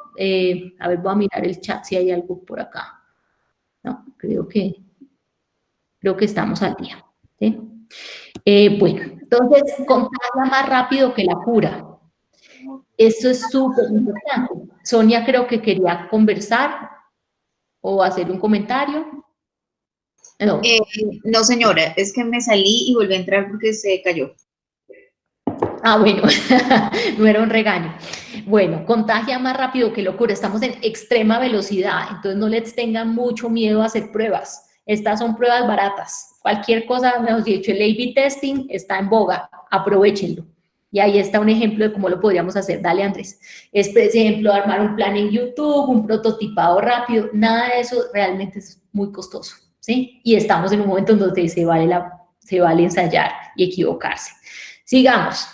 Speaker 3: a ver, voy a mirar el chat si hay algo por acá. No, creo que estamos al día. ¿Sí? Bueno, entonces, contarla más rápido que la cura. Esto es súper importante. Sonia creo que quería conversar o hacer un comentario.
Speaker 4: No. No, señora, es que me salí y volví a entrar porque se cayó.
Speaker 3: Ah, bueno, no era un regaño. Bueno, contagia más rápido que locura. Estamos en extrema velocidad, entonces no les tengan mucho miedo a hacer pruebas. Estas son pruebas baratas. Cualquier cosa, mejor dicho, el A/B testing está en boga. Aprovechenlo. Y ahí está un ejemplo de cómo lo podríamos hacer. Dale, Andrés. Es, por ejemplo, armar un plan en YouTube, un prototipado rápido. Nada de eso realmente es muy costoso, ¿sí? Y estamos en un momento en donde se vale ensayar y equivocarse. Sigamos.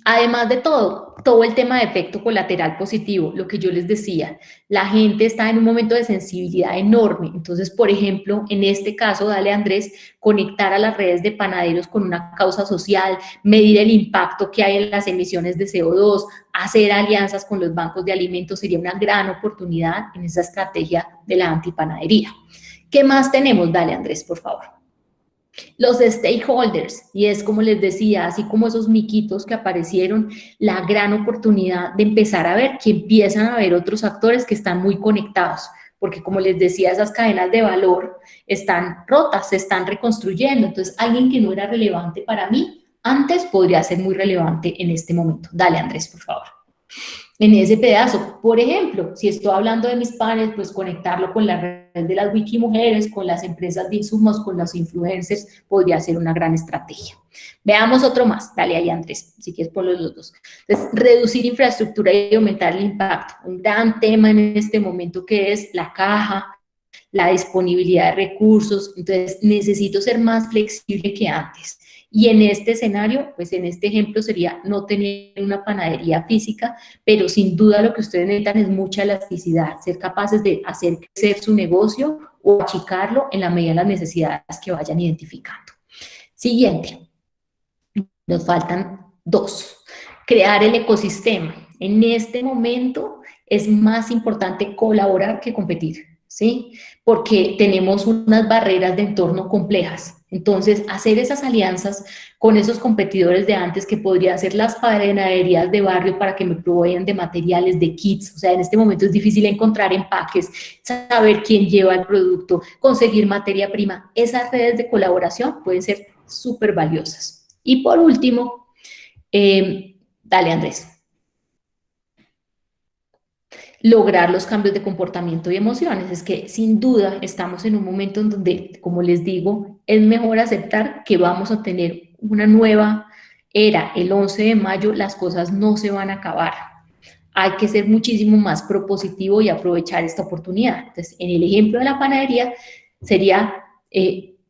Speaker 3: Además de todo el tema de efecto colateral positivo, lo que yo les decía, la gente está en un momento de sensibilidad enorme. Entonces, por ejemplo, en este caso, dale, Andrés, conectar a las redes de panaderos con una causa social, medir el impacto que hay en las emisiones de CO2, hacer alianzas con los bancos de alimentos sería una gran oportunidad en esa estrategia de la antipanadería. ¿Qué más tenemos? Dale, Andrés, por favor. Los stakeholders, y es como les decía, así como esos miquitos que aparecieron, la gran oportunidad de empezar a ver que empiezan a haber otros actores que están muy conectados, porque como les decía, esas cadenas de valor están rotas, se están reconstruyendo. Entonces, alguien que no era relevante para mí antes podría ser muy relevante en este momento. Dale, Andrés, por favor. En ese pedazo, por ejemplo, si estoy hablando de mis pares, pues conectarlo con la red de las Wikimujeres, con las empresas de insumos, con los influencers, podría ser una gran estrategia. Veamos otro más, dale ahí, Andrés, si quieres por los dos. Entonces, reducir infraestructura y aumentar el impacto. Un gran tema en este momento que es la caja, la disponibilidad de recursos. Entonces, necesito ser más flexible que antes. Y en este escenario, pues en este ejemplo sería no tener una panadería física, pero sin duda lo que ustedes necesitan es mucha elasticidad, ser capaces de hacer crecer su negocio o achicarlo en la medida de las necesidades que vayan identificando. Siguiente, nos faltan dos. Crear el ecosistema. En este momento es más importante colaborar que competir, ¿sí? Porque tenemos unas barreras de entorno complejas. Entonces, hacer esas alianzas con esos competidores de antes, que podrían ser las panaderías de barrio para que me provean de materiales, de kits. O sea, en este momento es difícil encontrar empaques, saber quién lleva el producto, conseguir materia prima. Esas redes de colaboración pueden ser súper valiosas. Y por último, dale, Andrés. lograr los cambios de comportamiento y emociones. Es que sin duda estamos en un momento en donde, como les digo, es mejor aceptar que vamos a tener una nueva era. El 11 de mayo las cosas no se van a acabar. Hay que ser muchísimo más propositivo y aprovechar esta oportunidad. Entonces, en el ejemplo de la panadería sería,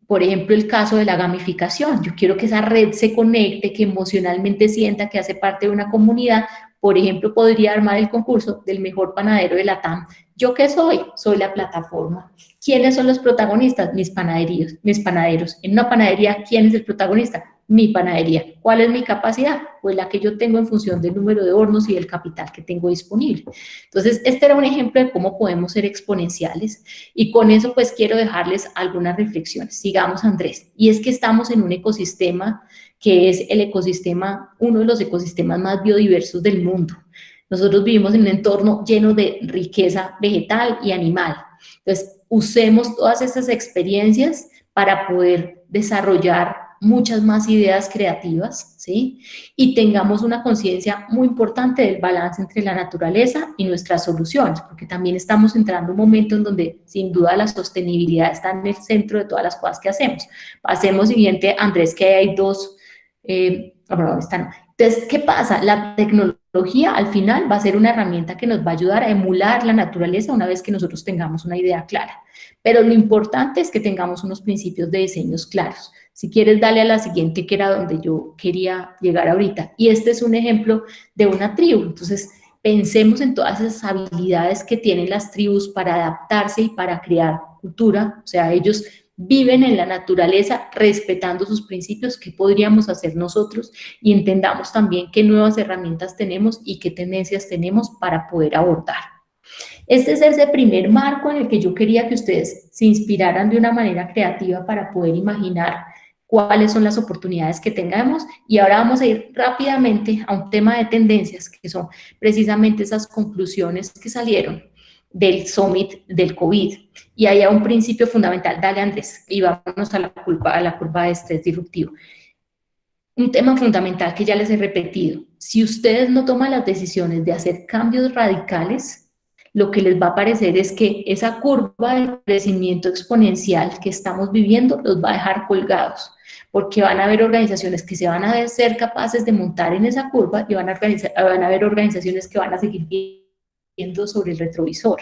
Speaker 3: por ejemplo, el caso de la gamificación. Yo quiero que esa red se conecte, que emocionalmente sienta que hace parte de una comunidad. Por ejemplo, podría armar el concurso del mejor panadero de la TAM. ¿Yo qué soy? Soy la plataforma. ¿Quiénes son los protagonistas? Mis panaderos. En una panadería, ¿quién es el protagonista? Mi panadería. ¿Cuál es mi capacidad? Pues la que yo tengo en función del número de hornos y del capital que tengo disponible. Entonces, este era un ejemplo de cómo podemos ser exponenciales, y con eso pues quiero dejarles algunas reflexiones. Sigamos, Andrés. Y es que estamos en un ecosistema que es el ecosistema, uno de los ecosistemas más biodiversos del mundo. Nosotros vivimos en un entorno lleno de riqueza vegetal y animal. Entonces, usemos todas esas experiencias para poder desarrollar muchas más ideas creativas, ¿sí? Y tengamos una conciencia muy importante del balance entre la naturaleza y nuestras soluciones, porque también estamos entrando en un momento en donde sin duda la sostenibilidad está en el centro de todas las cosas que hacemos. Pasemos siguiente, Andrés, que hay dos, bueno, están. Entonces, ¿qué pasa? La tecnología al final va a ser una herramienta que nos va a ayudar a emular la naturaleza una vez que nosotros tengamos una idea clara. Pero lo importante es que tengamos unos principios de diseños claros. Si quieres, dale a la siguiente, que era donde yo quería llegar ahorita. Y este es un ejemplo de una tribu. Entonces, pensemos en todas esas habilidades que tienen las tribus para adaptarse y para crear cultura. O sea, ellos viven en la naturaleza respetando sus principios. ¿Qué podríamos hacer nosotros? Y entendamos también qué nuevas herramientas tenemos y qué tendencias tenemos para poder abordar. Este es ese primer marco en el que yo quería que ustedes se inspiraran de una manera creativa para poder imaginar cuáles son las oportunidades que tengamos. Y ahora vamos a ir rápidamente a un tema de tendencias, que son precisamente esas conclusiones que salieron del Summit del COVID. Y hay un principio fundamental. Dale, Andrés, y vámonos a la curva de estrés disruptivo. Un tema fundamental que ya les he repetido: si ustedes no toman las decisiones de hacer cambios radicales, lo que les va a parecer es que esa curva de crecimiento exponencial que estamos viviendo los va a dejar colgados, porque van a haber organizaciones que se van a ser capaces de montar en esa curva y van a haber organizaciones que van a seguir viendo sobre el retrovisor.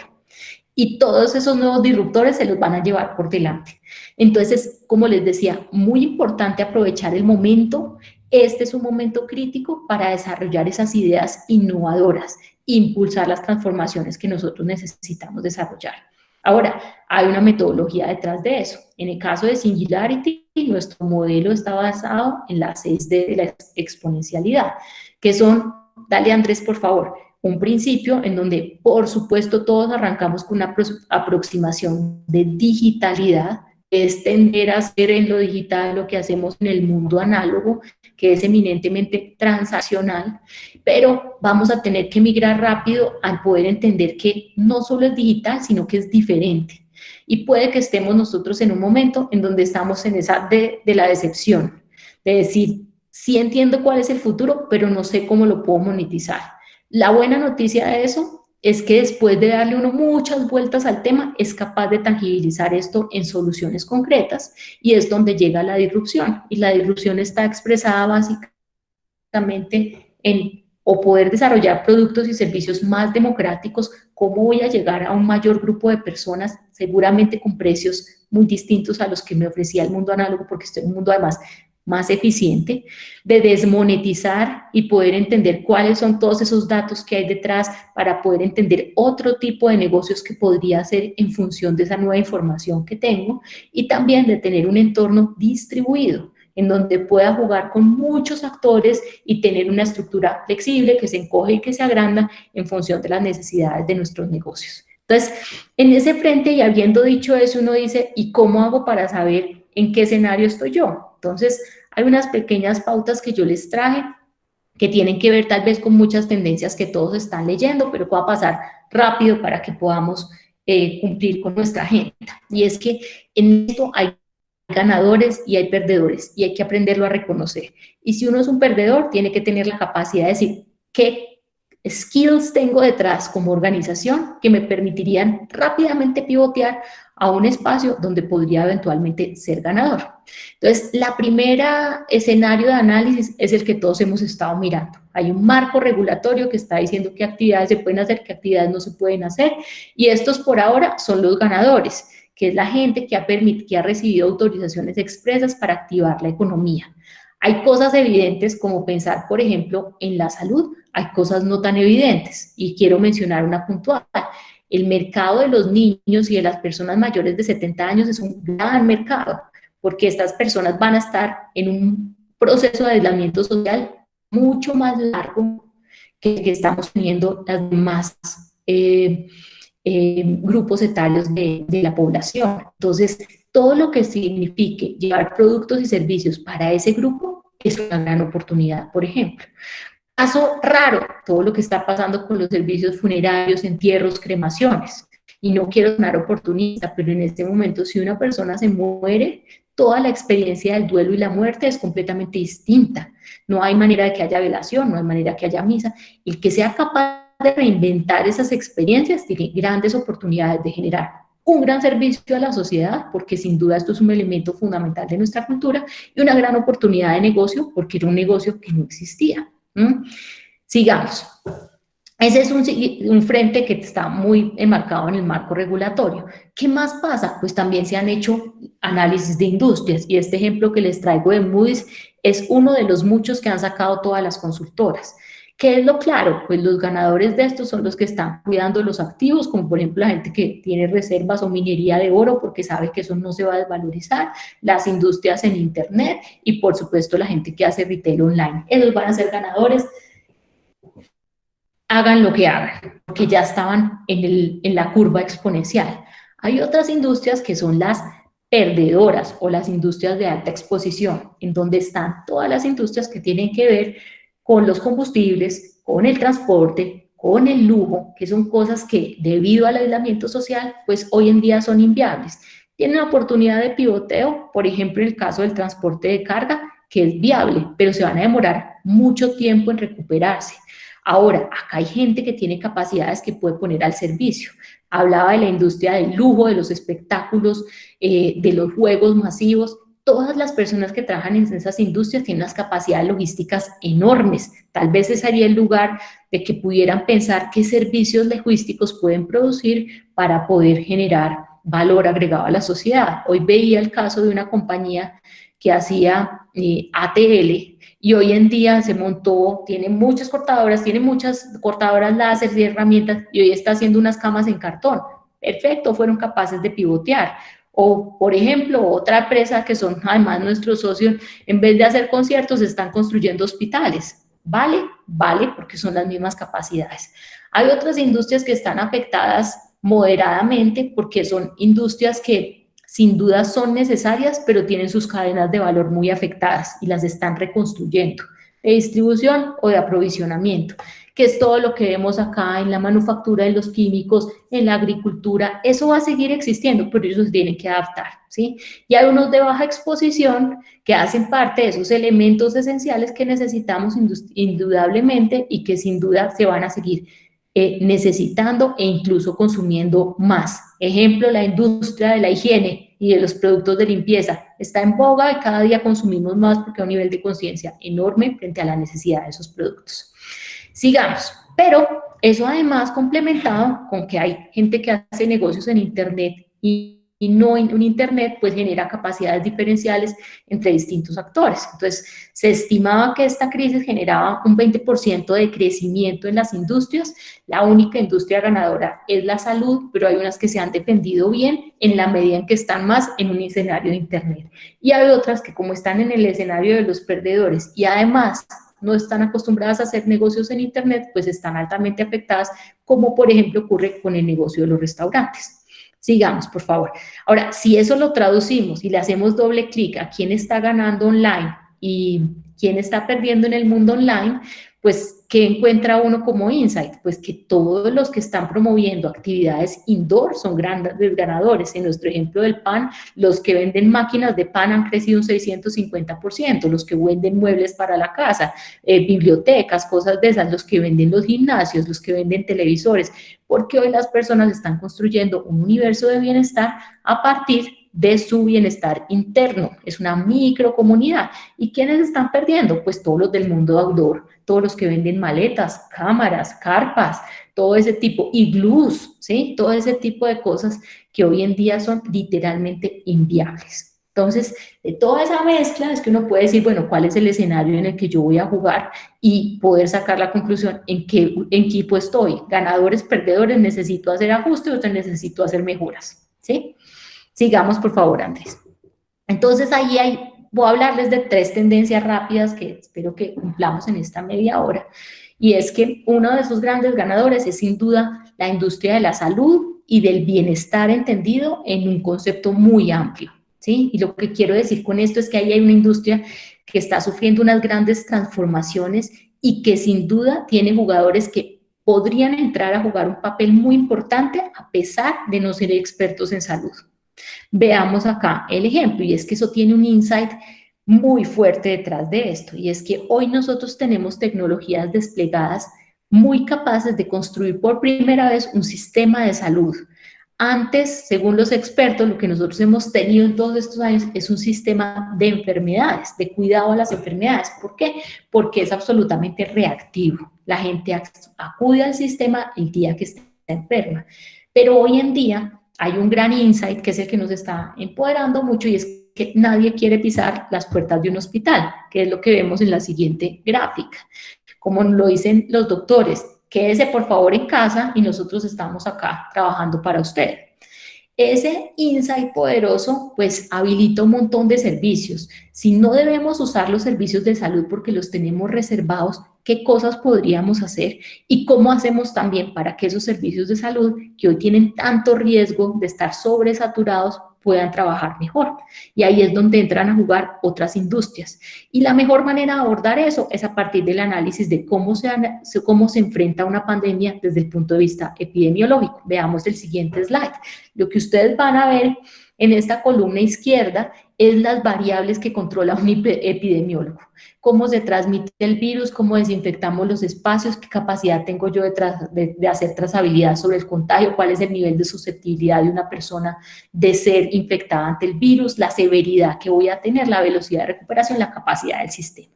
Speaker 3: Y todos esos nuevos disruptores se los van a llevar por delante. Entonces, como les decía, muy importante aprovechar el momento. Este es un momento crítico para desarrollar esas ideas innovadoras, impulsar las transformaciones que nosotros necesitamos desarrollar. Ahora, hay una metodología detrás de eso. En el caso de Singularity, nuestro modelo está basado en las 6D de la exponencialidad, que son, dale Andrés, por favor, un principio en donde, por supuesto, todos arrancamos con una aproximación de digitalidad, es tender a hacer en lo digital lo que hacemos en el mundo análogo, que es eminentemente transaccional, pero vamos a tener que migrar rápido al poder entender que no solo es digital, sino que es diferente. Y puede que estemos nosotros en un momento en donde estamos en esa de la decepción, de decir, sí entiendo cuál es el futuro, pero no sé cómo lo puedo monetizar. La buena noticia de eso es que después de darle uno muchas vueltas al tema, es capaz de tangibilizar esto en soluciones concretas, y es donde llega la disrupción. Y la disrupción está expresada básicamente en o poder desarrollar productos y servicios más democráticos. ¿Cómo voy a llegar a un mayor grupo de personas, seguramente con precios muy distintos a los que me ofrecía el mundo análogo, porque estoy en un mundo además más eficiente, de desmonetizar y poder entender cuáles son todos esos datos que hay detrás para poder entender otro tipo de negocios que podría hacer en función de esa nueva información que tengo, y también de tener un entorno distribuido en donde pueda jugar con muchos actores y tener una estructura flexible que se encoge y que se agranda en función de las necesidades de nuestros negocios. Entonces, en ese frente, y habiendo dicho eso, uno dice, ¿y cómo hago para saber en qué escenario estoy yo? Entonces, hay unas pequeñas pautas que yo les traje que tienen que ver tal vez con muchas tendencias que todos están leyendo, pero que va a pasar rápido para que podamos cumplir con nuestra agenda. Y es que en esto hay ganadores y hay perdedores, y hay que aprenderlo a reconocer. Y si uno es un perdedor, tiene que tener la capacidad de decir qué skills tengo detrás como organización que me permitirían rápidamente pivotear a un espacio donde podría eventualmente ser ganador. Entonces, la primera escenario de análisis es el que todos hemos estado mirando. Hay un marco regulatorio que está diciendo qué actividades se pueden hacer, qué actividades no se pueden hacer, y estos por ahora son los ganadores, que es la gente que ha recibido autorizaciones expresas para activar la economía. Hay cosas evidentes como pensar, por ejemplo, en la salud, hay cosas no tan evidentes, y quiero mencionar una puntual. El mercado de los niños y de las personas mayores de 70 años es un gran mercado, porque estas personas van a estar en un proceso de aislamiento social mucho más largo que el que estamos teniendo las demás grupos etarios de la población. Entonces, todo lo que signifique llevar productos y servicios para ese grupo es una gran oportunidad, por ejemplo. Caso raro, todo lo que está pasando con los servicios funerarios, entierros, cremaciones. Y no quiero sonar oportunista, pero en este momento, si una persona se muere, toda la experiencia del duelo y la muerte es completamente distinta. No hay manera de que haya velación, no hay manera de que haya misa. El que sea capaz de reinventar esas experiencias tiene grandes oportunidades de generar un gran servicio a la sociedad, porque sin duda esto es un elemento fundamental de nuestra cultura, y una gran oportunidad de negocio, porque era un negocio que no existía. Sigamos. Ese es un frente que está muy enmarcado en el marco regulatorio. ¿Qué más pasa? Pues también se han hecho análisis de industrias, y este ejemplo que les traigo de Moody's es uno de los muchos que han sacado todas las consultoras. ¿Qué es lo claro? Pues los ganadores de estos son los que están cuidando los activos, como por ejemplo la gente que tiene reservas o minería de oro porque sabe que eso no se va a desvalorizar, las industrias en internet y por supuesto la gente que hace retail online. Ellos van a ser ganadores, hagan lo que hagan, porque ya estaban en la curva exponencial. Hay otras industrias que son las perdedoras o las industrias de alta exposición, en donde están todas las industrias que tienen que ver con los combustibles, con el transporte, con el lujo, que son cosas que debido al aislamiento social, pues hoy en día son inviables. Tienen una oportunidad de pivoteo, por ejemplo, en el caso del transporte de carga, que es viable, pero se van a demorar mucho tiempo en recuperarse. Ahora, acá hay gente que tiene capacidades que puede poner al servicio. Hablaba de la industria del lujo, de los espectáculos, de los juegos masivos. Todas las personas que trabajan en esas industrias tienen unas capacidades logísticas enormes. Tal vez ese sería el lugar de que pudieran pensar qué servicios logísticos pueden producir para poder generar valor agregado a la sociedad. Hoy veía el caso de una compañía que hacía ATL y hoy en día se montó, tiene muchas cortadoras láser y herramientas y hoy está haciendo unas camas en cartón. Perfecto, fueron capaces de pivotear. O, por ejemplo, otra empresa que son además nuestros socios, en vez de hacer conciertos, están construyendo hospitales. ¿Vale? Vale, porque son las mismas capacidades. Hay otras industrias que están afectadas moderadamente porque son industrias que sin duda son necesarias, pero tienen sus cadenas de valor muy afectadas y las están reconstruyendo, de distribución o de aprovisionamiento, que es todo lo que vemos acá en la manufactura de los químicos, en la agricultura. Eso va a seguir existiendo, pero ellos se tienen que adaptar, ¿sí? Y hay unos de baja exposición que hacen parte de esos elementos esenciales que necesitamos indudablemente y que sin duda se van a seguir necesitando e incluso consumiendo más. Ejemplo, la industria de la higiene y de los productos de limpieza está en boga y cada día consumimos más porque hay un nivel de conciencia enorme frente a la necesidad de esos productos. Sigamos, pero eso además complementado con que hay gente que hace negocios en internet y no en un internet, pues genera capacidades diferenciales entre distintos actores. Entonces, se estimaba que esta crisis generaba un 20% de crecimiento en las industrias. La única industria ganadora es la salud, pero hay unas que se han defendido bien en la medida en que están más en un escenario de internet. Y hay otras que como están en el escenario de los perdedores y además no están acostumbradas a hacer negocios en internet, pues están altamente afectadas, como por ejemplo ocurre con el negocio de los restaurantes. Sigamos, por favor. Ahora, si eso lo traducimos y le hacemos doble clic a quién está ganando online y quién está perdiendo en el mundo online, pues, ¿Qué encuentra uno como insight? Pues que todos los que están promoviendo actividades indoor son grandes ganadores. En nuestro ejemplo del pan, los que venden máquinas de pan han crecido un 650%, los que venden muebles para la casa, bibliotecas, cosas de esas, los que venden los gimnasios, los que venden televisores, porque hoy las personas están construyendo un universo de bienestar a partir de su bienestar interno. Es una microcomunidad. ¿Y quiénes están perdiendo? Pues todos los del mundo outdoor, todos los que venden maletas, cámaras, carpas, todo ese tipo, iglús, ¿sí? Todo ese tipo de cosas que hoy en día son literalmente inviables. Entonces, de toda esa mezcla es que uno puede decir, bueno, ¿cuál es el escenario en el que yo voy a jugar? Y poder sacar la conclusión en qué equipo estoy. Ganadores, perdedores, necesito hacer ajustes o necesito hacer mejoras, ¿sí? Sigamos, por favor, Andrés. Entonces, voy a hablarles de 3 tendencias rápidas que espero que cumplamos en esta media hora. Y es que uno de esos grandes ganadores es sin duda la industria de la salud y del bienestar entendido en un concepto muy amplio, ¿sí? Y lo que quiero decir con esto es que ahí hay una industria que está sufriendo unas grandes transformaciones y que sin duda tiene jugadores que podrían entrar a jugar un papel muy importante a pesar de no ser expertos en salud. Veamos acá el ejemplo, y es que eso tiene un insight muy fuerte detrás de esto, y es que hoy nosotros tenemos tecnologías desplegadas muy capaces de construir por primera vez un sistema de salud. Antes, según los expertos, lo que nosotros hemos tenido en todos estos años es un sistema de enfermedades, de cuidado a las enfermedades. ¿Por qué? Porque es absolutamente reactivo. La gente acude al sistema el día que está enferma. Pero hoy en día hay un gran insight que es el que nos está empoderando mucho, y es que nadie quiere pisar las puertas de un hospital, que es lo que vemos en la siguiente gráfica. Como lo dicen los doctores, quédese por favor en casa y nosotros estamos acá trabajando para usted. Ese insight poderoso pues habilita un montón de servicios. Si no debemos usar los servicios de salud porque los tenemos reservados, ¿qué cosas podríamos hacer? Y cómo hacemos también para que esos servicios de salud que hoy tienen tanto riesgo de estar sobresaturados puedan trabajar mejor. Y ahí es donde entran a jugar otras industrias. Y la mejor manera de abordar eso es a partir del análisis de cómo se enfrenta una pandemia desde el punto de vista epidemiológico. Veamos el siguiente slide. Lo que ustedes van a ver en esta columna izquierda es las variables que controla un epidemiólogo. Cómo se transmite el virus, cómo desinfectamos los espacios, qué capacidad tengo yo de hacer trazabilidad sobre el contagio, cuál es el nivel de susceptibilidad de una persona de ser infectada ante el virus, la severidad que voy a tener, la velocidad de recuperación, la capacidad del sistema.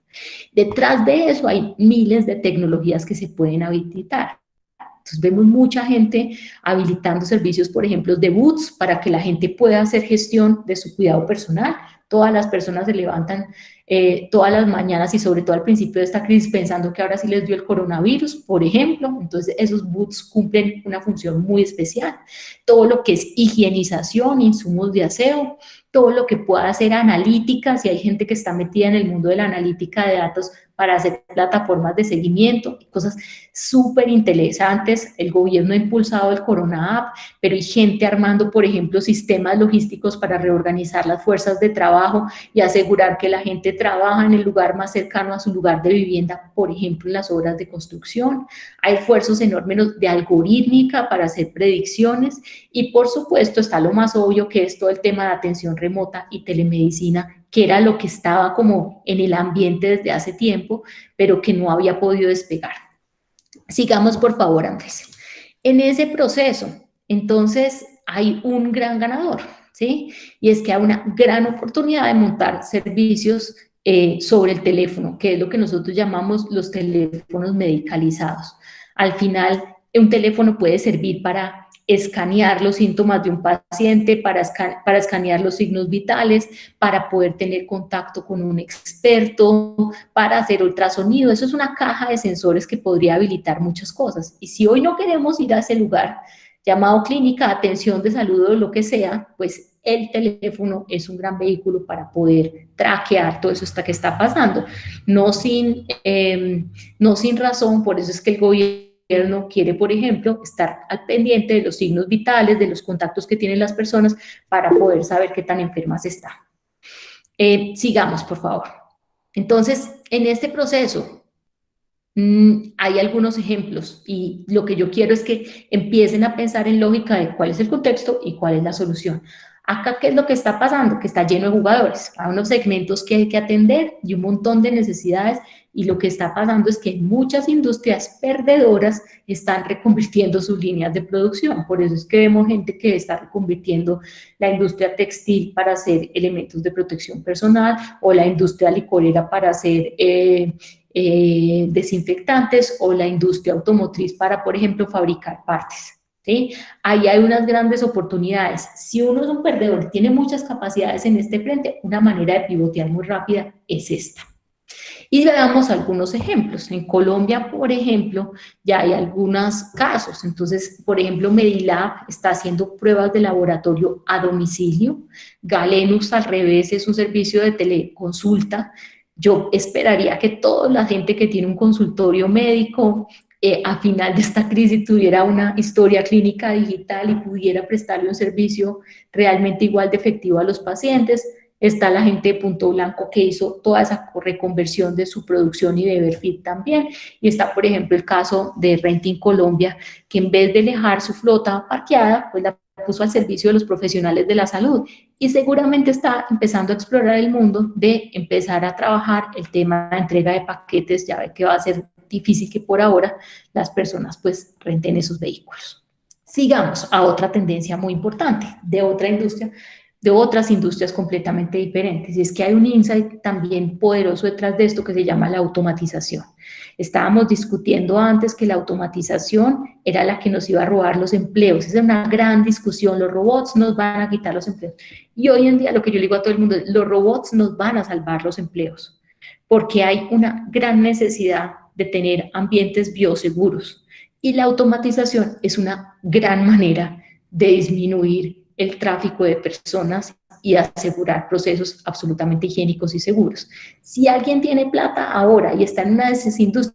Speaker 3: Detrás de eso hay miles de tecnologías que se pueden habilitar. Entonces vemos mucha gente habilitando servicios, por ejemplo, de boots para que la gente pueda hacer gestión de su cuidado personal. Todas las personas se levantan todas las mañanas y sobre todo al principio de esta crisis pensando que ahora sí les dio el coronavirus, por ejemplo. Entonces esos boots cumplen una función muy especial. Todo lo que es higienización, insumos de aseo, todo lo que pueda hacer analítica, si hay gente que está metida en el mundo de la analítica de datos para hacer plataformas de seguimiento, cosas súper interesantes. El gobierno ha impulsado el Corona App, pero hay gente armando, por ejemplo, sistemas logísticos para reorganizar las fuerzas de trabajo y asegurar que la gente trabaja en el lugar más cercano a su lugar de vivienda, por ejemplo, en las obras de construcción. Hay esfuerzos enormes de algorítmica para hacer predicciones y, por supuesto, está lo más obvio que es todo el tema de atención remota y telemedicina, que era lo que estaba como en el ambiente desde hace tiempo, pero que no había podido despegar. Sigamos, por favor, Andrés. En ese proceso, entonces, hay un gran ganador, ¿sí? Y es que hay una gran oportunidad de montar servicios sobre el teléfono, que es lo que nosotros llamamos los teléfonos medicalizados. Al final, un teléfono puede servir para escanear los síntomas de un paciente, para escanear los signos vitales, para poder tener contacto con un experto, para hacer ultrasonido. Eso es una caja de sensores que podría habilitar muchas cosas. Y si hoy no queremos ir a ese lugar llamado clínica, atención de salud o lo que sea, pues el teléfono es un gran vehículo para poder traquear todo eso que está pasando. No sin razón, por eso es que el gobierno quiere, por ejemplo, estar al pendiente de los signos vitales, de los contactos que tienen las personas para poder saber qué tan enfermas están. Sigamos, por favor. Entonces, en este proceso, Hay algunos ejemplos y lo que yo quiero es que empiecen a pensar en lógica de cuál es el contexto y cuál es la solución. Acá, ¿qué es lo que está pasando? Que está lleno de jugadores, hay unos segmentos que hay que atender y un montón de necesidades, y lo que está pasando es que muchas industrias perdedoras están reconvirtiendo sus líneas de producción. Por eso es que vemos gente que está reconvirtiendo la industria textil para hacer elementos de protección personal, o la industria licorera para hacer desinfectantes, o la industria automotriz para, por ejemplo, fabricar partes. ¿Sí? Ahí hay unas grandes oportunidades. Si uno es un perdedor y tiene muchas capacidades en este frente, una manera de pivotear muy rápida es esta. Y veamos algunos ejemplos. En Colombia, por ejemplo, ya hay algunos casos. Entonces, por ejemplo, Medilab está haciendo pruebas de laboratorio a domicilio. Galenus, al revés, es un servicio de teleconsulta. Yo esperaría que toda la gente que tiene un consultorio médico a final de esta crisis tuviera una historia clínica digital y pudiera prestarle un servicio realmente igual de efectivo a los pacientes. Está la gente de Punto Blanco que hizo toda esa reconversión de su producción y de Everfit también. Y está, por ejemplo, el caso de Renting Colombia, que en vez de dejar su flota parqueada, pues la puso al servicio de los profesionales de la salud. Y seguramente está empezando a explorar el mundo de empezar a trabajar el tema de entrega de paquetes. Ya ve que va a ser difícil que por ahora las personas pues renten esos vehículos. Sigamos a otra tendencia muy importante de otra industria, de otras industrias completamente diferentes, y es que hay un insight también poderoso detrás de esto que se llama la automatización. Estábamos discutiendo antes que la automatización era la que nos iba a robar los empleos. Esa es una gran discusión, los robots nos van a quitar los empleos. Y hoy en día lo que yo le digo a todo el mundo es, los robots nos van a salvar los empleos, porque hay una gran necesidad de tener ambientes bioseguros, y la automatización es una gran manera de disminuir el tráfico de personas y asegurar procesos absolutamente higiénicos y seguros. Si alguien tiene plata ahora y está en una de esas industrias,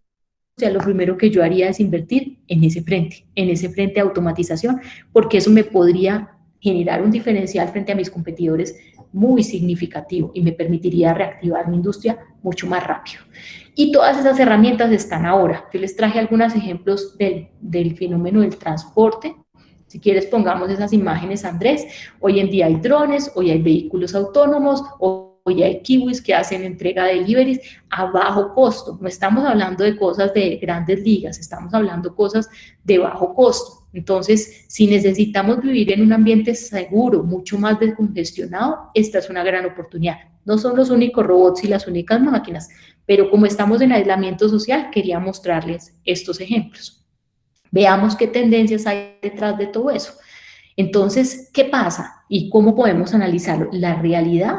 Speaker 3: lo primero que yo haría es invertir en ese frente de automatización, porque eso me podría generar un diferencial frente a mis competidores muy significativo y me permitiría reactivar mi industria mucho más rápido. Y todas esas herramientas están ahora. Yo les traje algunos ejemplos del fenómeno del transporte. Si quieres, pongamos esas imágenes, Andrés. Hoy en día hay drones, hoy hay vehículos autónomos, hoy hay kiwis que hacen entrega de deliveries a bajo costo. No estamos hablando de cosas de grandes ligas, estamos hablando de cosas de bajo costo. Entonces, si necesitamos vivir en un ambiente seguro, mucho más descongestionado, esta es una gran oportunidad. No son los únicos robots y las únicas máquinas, pero como estamos en aislamiento social, quería mostrarles estos ejemplos. Veamos qué tendencias hay detrás de todo eso. Entonces, ¿qué pasa? ¿Y cómo podemos analizarlo? La realidad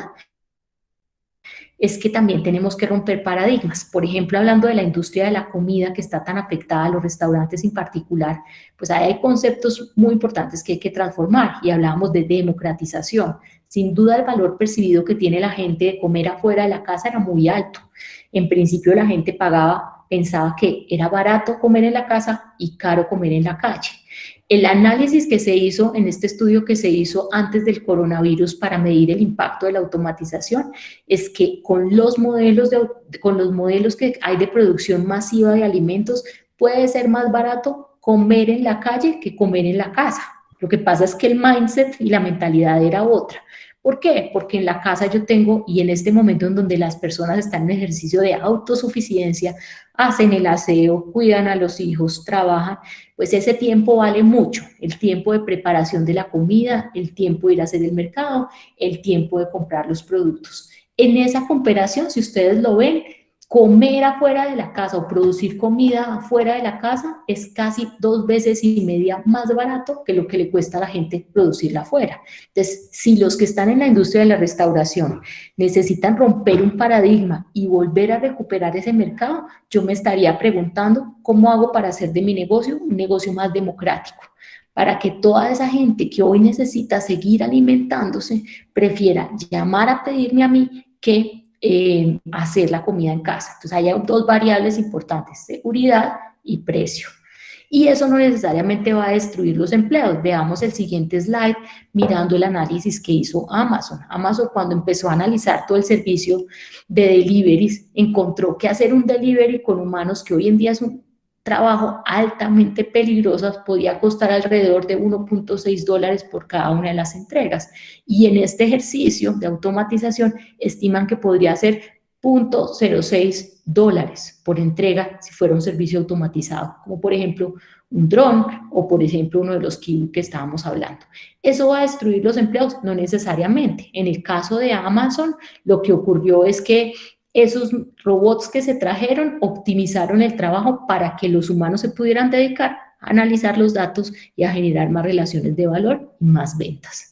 Speaker 3: es que también tenemos que romper paradigmas. Por ejemplo, hablando de la industria de la comida que está tan afectada, a los restaurantes en particular, pues hay conceptos muy importantes que hay que transformar, y hablábamos de democratización. Sin duda el valor percibido que tiene la gente de comer afuera de la casa era muy alto. En principio la gente pensaba que era barato comer en la casa y caro comer en la calle. El análisis que se hizo en este estudio que se hizo antes del coronavirus para medir el impacto de la automatización es que con los modelos que hay de producción masiva de alimentos puede ser más barato comer en la calle que comer en la casa. Lo que pasa es que el mindset y la mentalidad era otra. ¿Por qué? Porque en la casa yo tengo, y en este momento en donde las personas están en ejercicio de autosuficiencia, hacen el aseo, cuidan a los hijos, trabajan, pues ese tiempo vale mucho. El tiempo de preparación de la comida, el tiempo de ir a hacer el mercado, el tiempo de comprar los productos. En esa comparación, si ustedes lo ven, comer afuera de la casa o producir comida afuera de la casa es casi 2,5 veces más barato que lo que le cuesta a la gente producirla afuera. Entonces, si los que están en la industria de la restauración necesitan romper un paradigma y volver a recuperar ese mercado, yo me estaría preguntando cómo hago para hacer de mi negocio un negocio más democrático, para que toda esa gente que hoy necesita seguir alimentándose prefiera llamar a pedirme a mí que hacer la comida en casa. Entonces hay 2 variables importantes, seguridad y precio. Y eso no necesariamente va a destruir los empleos. Veamos el siguiente slide mirando el análisis que hizo Amazon. Amazon, cuando empezó a analizar todo el servicio de deliveries, encontró que hacer un delivery con humanos, que hoy en día es un trabajo altamente peligroso, podía costar alrededor de $1.6 por cada una de las entregas. Y en este ejercicio de automatización estiman que podría ser $0.06 por entrega si fuera un servicio automatizado, como por ejemplo un dron o por ejemplo uno de los kiwi que estábamos hablando. ¿Eso va a destruir los empleos? No necesariamente. En el caso de Amazon, lo que ocurrió es que esos robots que se trajeron optimizaron el trabajo para que los humanos se pudieran dedicar a analizar los datos y a generar más relaciones de valor y más ventas.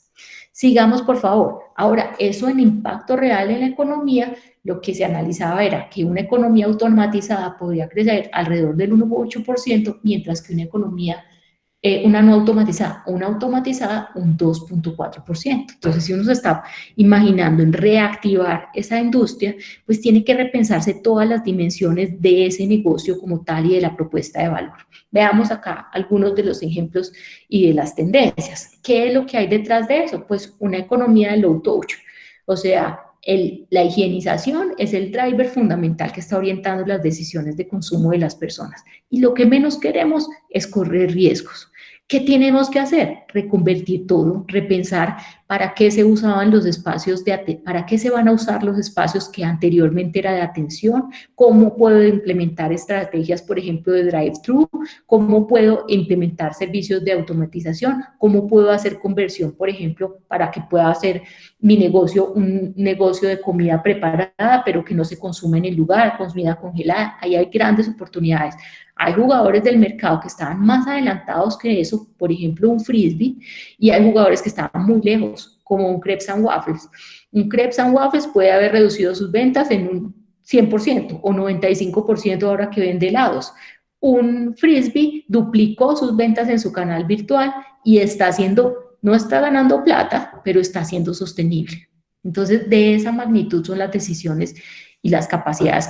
Speaker 3: Sigamos, por favor. Ahora, eso en impacto real en la economía, lo que se analizaba era que una economía automatizada podía crecer alrededor del 1,8%, mientras que una economía una no automatizada, una automatizada un 2,4%. Entonces, si uno se está imaginando en reactivar esa industria, pues tiene que repensarse todas las dimensiones de ese negocio como tal y de la propuesta de valor. Veamos acá algunos de los ejemplos y de las tendencias. ¿Qué es lo que hay detrás de eso? Pues una economía de low touch, o sea, la higienización es el driver fundamental que está orientando las decisiones de consumo de las personas. Y lo que menos queremos es correr riesgos. ¿Qué tenemos que hacer? Reconvertir todo, repensar para qué se usaban los espacios, para qué se van a usar los espacios que anteriormente era de atención, cómo puedo implementar estrategias, por ejemplo, de drive-thru, cómo puedo implementar servicios de automatización, cómo puedo hacer conversión, por ejemplo, para que pueda hacer mi negocio un negocio de comida preparada, pero que no se consume en el lugar, comida congelada. Ahí hay grandes oportunidades. Hay jugadores del mercado que estaban más adelantados que eso, por ejemplo, un frisbee, y hay jugadores que estaban muy lejos, como un Crepes and Waffles. Un Crepes and Waffles puede haber reducido sus ventas en un 100% o 95% ahora que vende helados. Un frisbee duplicó sus ventas en su canal virtual y no está ganando plata, pero está siendo sostenible. Entonces, de esa magnitud son las decisiones y las capacidades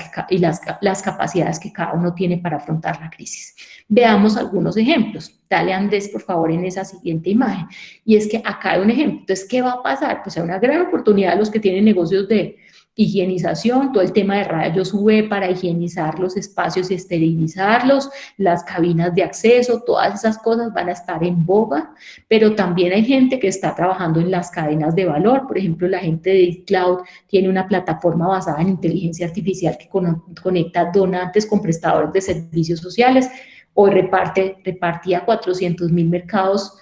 Speaker 3: que cada uno tiene para afrontar la crisis. Veamos algunos ejemplos. Dale, Andrés, por favor, en esa siguiente imagen. Y es que acá hay un ejemplo. Entonces, ¿qué va a pasar? Pues hay una gran oportunidad de los que tienen negocios de higienización, todo el tema de rayos UV para higienizar los espacios y esterilizarlos, las cabinas de acceso, todas esas cosas van a estar en boga, pero también hay gente que está trabajando en las cadenas de valor. Por ejemplo, la gente de Cloud tiene una plataforma basada en inteligencia artificial que conecta donantes con prestadores de servicios sociales. Hoy repartía 400.000 mercados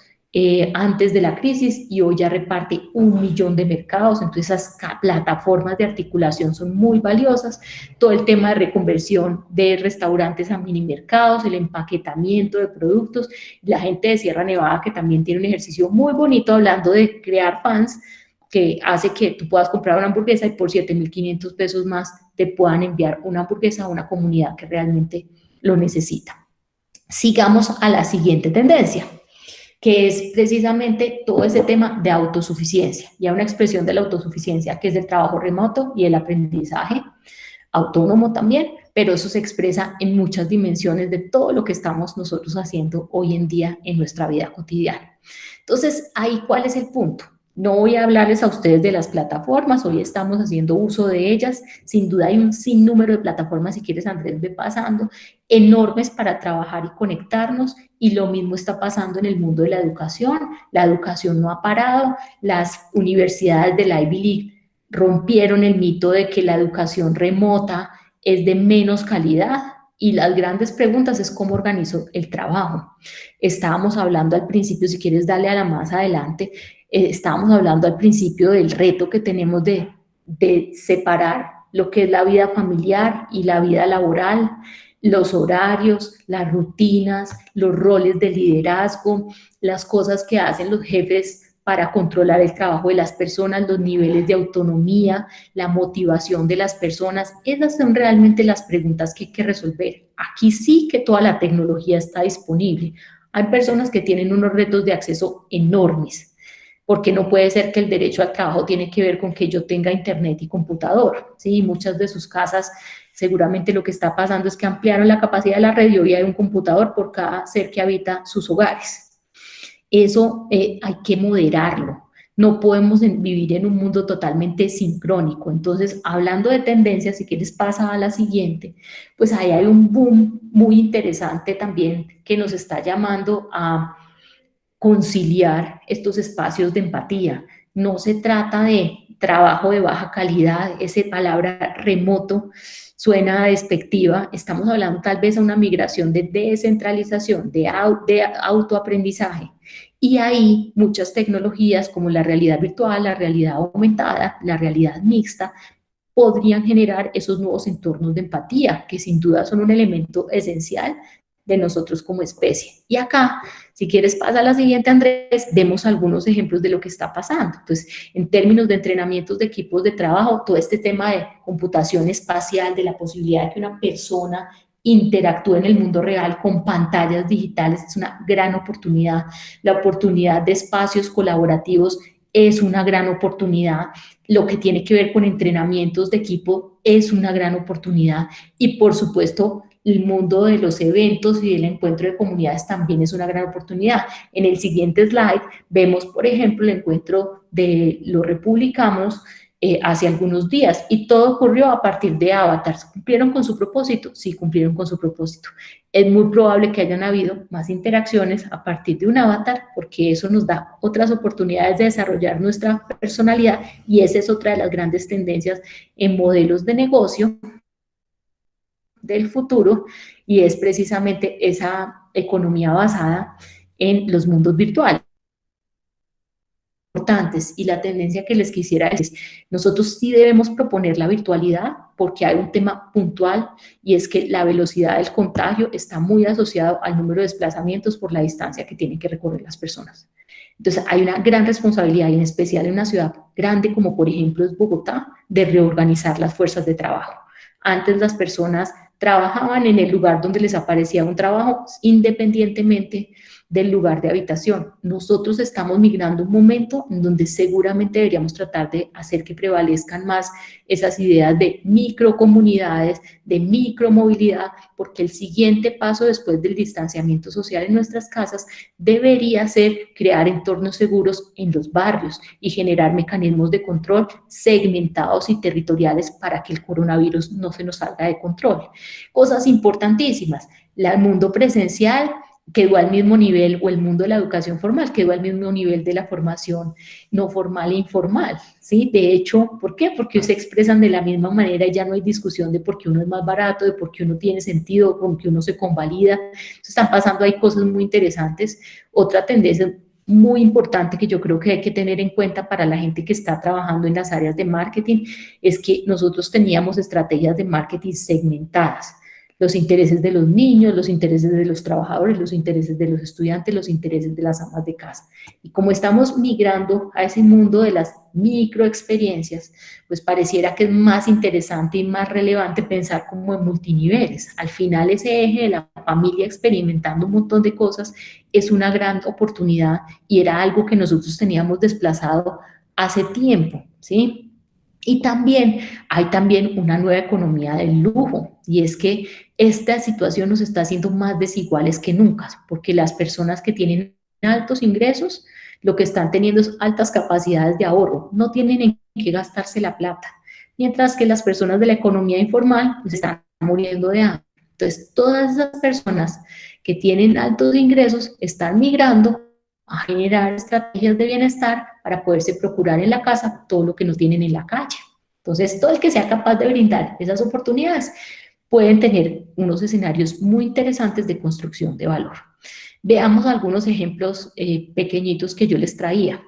Speaker 3: antes de la crisis y hoy ya reparte 1 millón de mercados. Entonces esas plataformas de articulación son muy valiosas. Todo el tema de reconversión de restaurantes a mini mercados, el empaquetamiento de productos. La gente de Sierra Nevada, que también tiene un ejercicio muy bonito hablando de crear fans, que hace que tú puedas comprar una hamburguesa y por 7.500 pesos más te puedan enviar una hamburguesa a una comunidad que realmente lo necesita. Sigamos a la siguiente tendencia, que es precisamente todo ese tema de autosuficiencia. Ya una expresión de la autosuficiencia, que es el trabajo remoto y el aprendizaje autónomo también, pero eso se expresa en muchas dimensiones de todo lo que estamos nosotros haciendo hoy en día en nuestra vida cotidiana. Entonces, ahí, ¿cuál es el punto? No voy a hablarles a ustedes de las plataformas, hoy estamos haciendo uso de ellas, sin duda hay un sinnúmero de plataformas, si quieres Andrés ve pasando, enormes para trabajar y conectarnos, y lo mismo está pasando en el mundo de la educación no ha parado, las universidades de la Ivy League rompieron el mito de que la educación remota es de menos calidad, y las grandes preguntas es cómo organizo el trabajo. Estábamos hablando al principio, si quieres darle a la más adelante, estábamos hablando al principio del reto que tenemos de separar lo que es la vida familiar y la vida laboral, los horarios, las rutinas, los roles de liderazgo, las cosas que hacen los jefes para controlar el trabajo de las personas, los niveles de autonomía, la motivación de las personas. Esas son realmente las preguntas que hay que resolver. Aquí sí que toda la tecnología está disponible. Hay personas que tienen unos retos de acceso enormes, porque no puede ser que el derecho al trabajo tiene que ver con que yo tenga internet y computador, ¿sí? Muchas de sus casas Seguramente lo que está pasando es que ampliaron la capacidad de la red y hoy hay un computador por cada ser que habita sus hogares. Eso hay que moderarlo. No podemos vivir en un mundo totalmente sincrónico. Entonces, hablando de tendencias, si quieres pasa a la siguiente, pues ahí hay un boom muy interesante también que nos está llamando a conciliar estos espacios de empatía. No se trata de trabajo de baja calidad, esa palabra remoto suena despectiva, estamos hablando tal vez de una migración de descentralización, de autoaprendizaje, y ahí muchas tecnologías como la realidad virtual, la realidad aumentada, la realidad mixta, podrían generar esos nuevos entornos de empatía, que sin duda son un elemento esencial de nosotros como especie. Y acá, si quieres pasa a la siguiente, Andrés, vemos algunos ejemplos de lo que está pasando. Entonces, en términos de entrenamientos de equipos de trabajo, todo este tema de computación espacial, de la posibilidad de que una persona interactúe en el mundo real con pantallas digitales, es una gran oportunidad. La oportunidad de espacios colaborativos es una gran oportunidad. Lo que tiene que ver con entrenamientos de equipo es una gran oportunidad. Y, por supuesto, el mundo de los eventos y del encuentro de comunidades también es una gran oportunidad. En el siguiente slide vemos, por ejemplo, el encuentro de los republicanos hace algunos días, y todo ocurrió a partir de avatars. ¿Cumplieron con su propósito? Sí, cumplieron con su propósito. Es muy probable que hayan habido más interacciones a partir de un avatar, porque eso nos da otras oportunidades de desarrollar nuestra personalidad, y esa es otra de las grandes tendencias en modelos de negocio del futuro, y es precisamente esa economía basada en los mundos virtuales. Importantes, y la tendencia que les quisiera decir es, nosotros sí debemos proponer la virtualidad porque hay un tema puntual, y es que la velocidad del contagio está muy asociado al número de desplazamientos por la distancia que tienen que recorrer las personas. Entonces hay una gran responsabilidad, y en especial en una ciudad grande como por ejemplo es Bogotá, de reorganizar las fuerzas de trabajo. Antes las personas trabajaban en el lugar donde les aparecía un trabajo, independientemente del lugar de habitación. Nosotros estamos migrando a un momento en donde seguramente deberíamos tratar de hacer que prevalezcan más esas ideas de microcomunidades, de micromovilidad, porque el siguiente paso después del distanciamiento social en nuestras casas debería ser crear entornos seguros en los barrios y generar mecanismos de control segmentados y territoriales para que el coronavirus no se nos salga de control. Cosas importantísimas, el mundo presencial quedó al mismo nivel, o el mundo de la educación formal quedó al mismo nivel de la formación no formal e informal, ¿sí? De hecho, ¿por qué? Porque hoy se expresan de la misma manera y ya no hay discusión de por qué uno es más barato, de por qué uno tiene sentido, por qué uno se convalida. Entonces, están pasando ahí cosas muy interesantes. Otra tendencia muy importante que yo creo que hay que tener en cuenta para la gente que está trabajando en las áreas de marketing es que nosotros teníamos estrategias de marketing segmentadas. Los intereses de los niños, los intereses de los trabajadores, los intereses de los estudiantes, los intereses de las amas de casa. Y como estamos migrando a ese mundo de las microexperiencias, pues pareciera que es más interesante y más relevante pensar como en multiniveles. Al final ese eje de la familia experimentando un montón de cosas es una gran oportunidad, y era algo que nosotros teníamos desplazado hace tiempo, ¿sí? Y también hay una nueva economía del lujo, y es que esta situación nos está haciendo más desiguales que nunca, porque las personas que tienen altos ingresos lo que están teniendo es altas capacidades de ahorro, no tienen en qué gastarse la plata, mientras que las personas de la economía informal pues están muriendo de hambre. Entonces, todas esas personas que tienen altos ingresos están migrando a generar estrategias de bienestar para poderse procurar en la casa todo lo que no tienen en la calle. Entonces, todo el que sea capaz de brindar esas oportunidades pueden tener unos escenarios muy interesantes de construcción de valor. Veamos algunos ejemplos pequeñitos que yo les traía.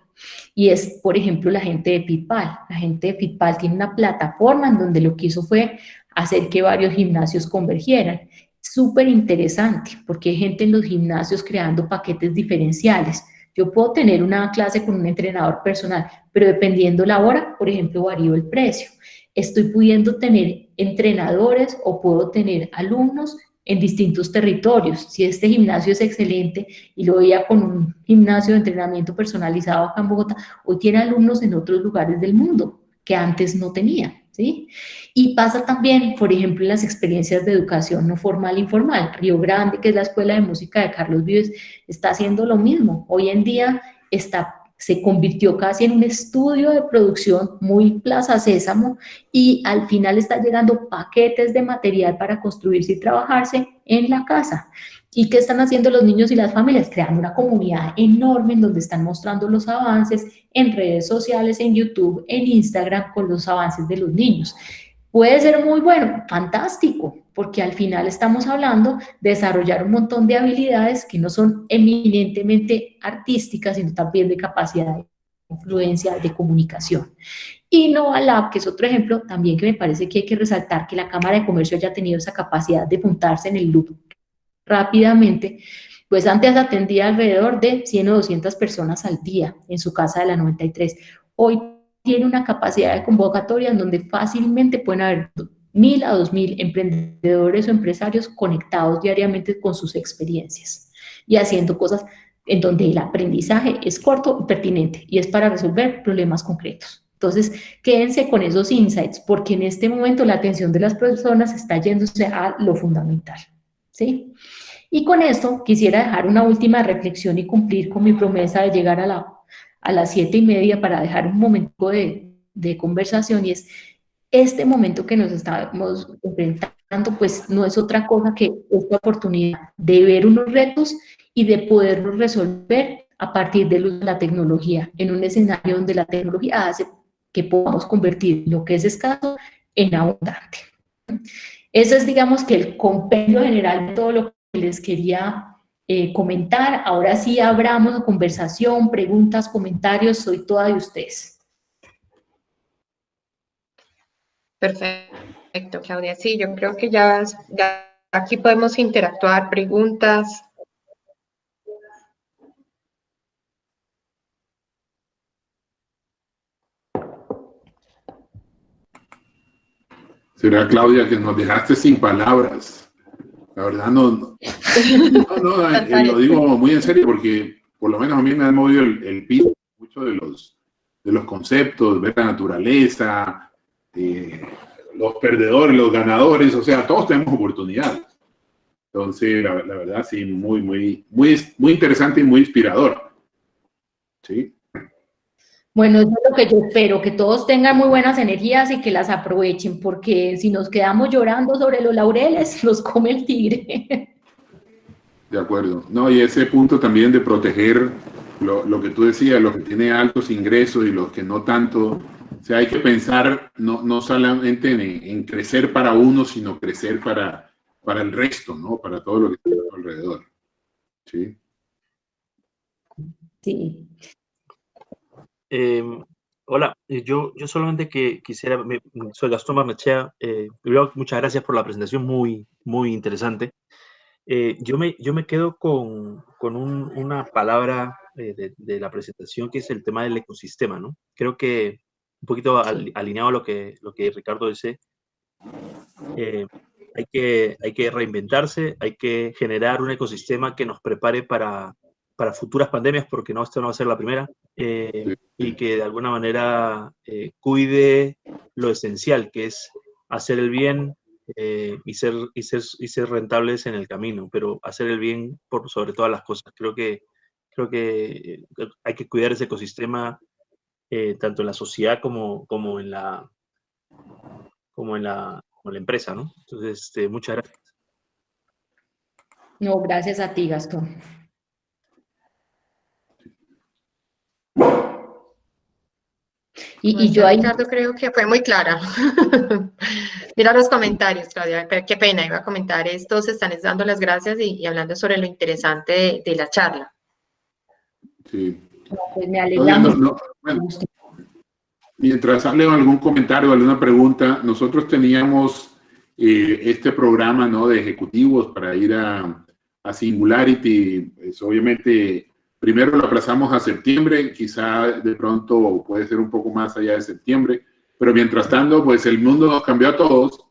Speaker 3: Y es, por ejemplo, la gente de Fitpal. La gente de Fitpal tiene una plataforma en donde lo que hizo fue hacer que varios gimnasios convergieran. Súper interesante, porque hay gente en los gimnasios creando paquetes diferenciales. Yo puedo tener una clase con un entrenador personal, pero dependiendo la hora, por ejemplo, varío el precio. Estoy pudiendo tener entrenadores o puedo tener alumnos en distintos territorios. Si este gimnasio es excelente y lo veía con un gimnasio de entrenamiento personalizado acá en Bogotá, hoy tiene alumnos en otros lugares del mundo que antes no tenía. ¿sí? Y pasa también, por ejemplo, en las experiencias de educación no formal e informal. Río Grande, que es la Escuela de Música de Carlos Vives, está haciendo lo mismo. Hoy en día se convirtió casi en un estudio de producción muy Plaza Sésamo y al final está llegando paquetes de material para construirse y trabajarse en la casa. ¿Y qué están haciendo los niños y las familias? Creando una comunidad enorme en donde están mostrando los avances en redes sociales, en YouTube, en Instagram, con los avances de los niños. Puede ser muy bueno, fantástico, porque al final estamos hablando de desarrollar un montón de habilidades que no son eminentemente artísticas, sino también de capacidad de influencia, de comunicación. Innova Lab, que es otro ejemplo también que me parece que hay que resaltar, que la Cámara de Comercio haya tenido esa capacidad de montarse en el loop rápidamente, pues antes atendía alrededor de 100 o 200 personas al día en su casa de la 93. Hoy tiene una capacidad de convocatoria en donde fácilmente pueden haber 1.000 a 2.000 emprendedores o empresarios conectados diariamente con sus experiencias y haciendo cosas en donde el aprendizaje es corto y pertinente y es para resolver problemas concretos. Entonces, quédense con esos insights, porque en este momento la atención de las personas está yéndose a lo fundamental, ¿sí? Y con esto quisiera dejar una última reflexión y cumplir con mi promesa de llegar a las 7:30 para dejar un momento de conversación, y es este momento que nos estamos enfrentando, pues no es otra cosa que esta oportunidad de ver unos retos y de poderlos resolver a partir de la tecnología, en un escenario donde la tecnología hace que podamos convertir lo que es escaso en abundante. Eso es, digamos, que el compendio general de todo lo que les quería comentar. Ahora sí abramos conversación, preguntas, comentarios, soy toda de ustedes.
Speaker 1: Perfecto, Claudia. Sí, yo creo que ya aquí podemos interactuar, preguntas.
Speaker 5: Será, Claudia, que nos dejaste sin palabras. La verdad no lo digo muy en serio, porque por lo menos a mí me ha movido el piso mucho de los conceptos, ver la naturaleza, los perdedores, los ganadores, o sea, todos tenemos oportunidades. Entonces, la verdad, sí, muy interesante y muy inspirador. ¿Sí?
Speaker 3: Bueno, eso es lo que yo espero, que todos tengan muy buenas energías y que las aprovechen, porque si nos quedamos llorando sobre los laureles, los come el tigre.
Speaker 5: De acuerdo. No, y ese punto también de proteger lo que tú decías, los que tienen altos ingresos y los que no tanto. O sea, hay que pensar no solamente en crecer para uno, sino crecer para el resto, ¿no? Para todo lo que está alrededor. ¿Sí?
Speaker 3: Sí.
Speaker 6: Hola, yo solamente quisiera, soy Gastón Barnechea, primero, muchas gracias por la presentación, muy interesante. Yo me quedo con una palabra de la presentación, que es el tema del ecosistema, ¿no? Creo que un poquito alineado a lo que Ricardo dice, hay que reinventarse, hay que generar un ecosistema que nos prepare para futuras pandemias, porque esto no va a ser la primera, y que de alguna manera cuide lo esencial, que es hacer el bien y ser rentables en el camino, pero hacer el bien por sobre todas las cosas. Creo que hay que cuidar ese ecosistema tanto en la sociedad como en la empresa, ¿no? Entonces, muchas gracias.
Speaker 3: No, gracias a ti, Gastón. Y yo ahí...
Speaker 1: Ricardo, creo que fue muy clara. Mira los comentarios, Claudia, pero qué pena, iba a comentar esto, se están dando las gracias y hablando sobre lo interesante de la charla.
Speaker 5: Sí.
Speaker 3: Pues me alegramos.
Speaker 5: Bueno, mientras sale algún comentario o alguna pregunta, nosotros teníamos este programa, ¿no?, de ejecutivos para ir a Singularity. Pues, obviamente, primero lo aplazamos a septiembre, quizá de pronto puede ser un poco más allá de septiembre, pero mientras tanto, pues el mundo nos cambió a todos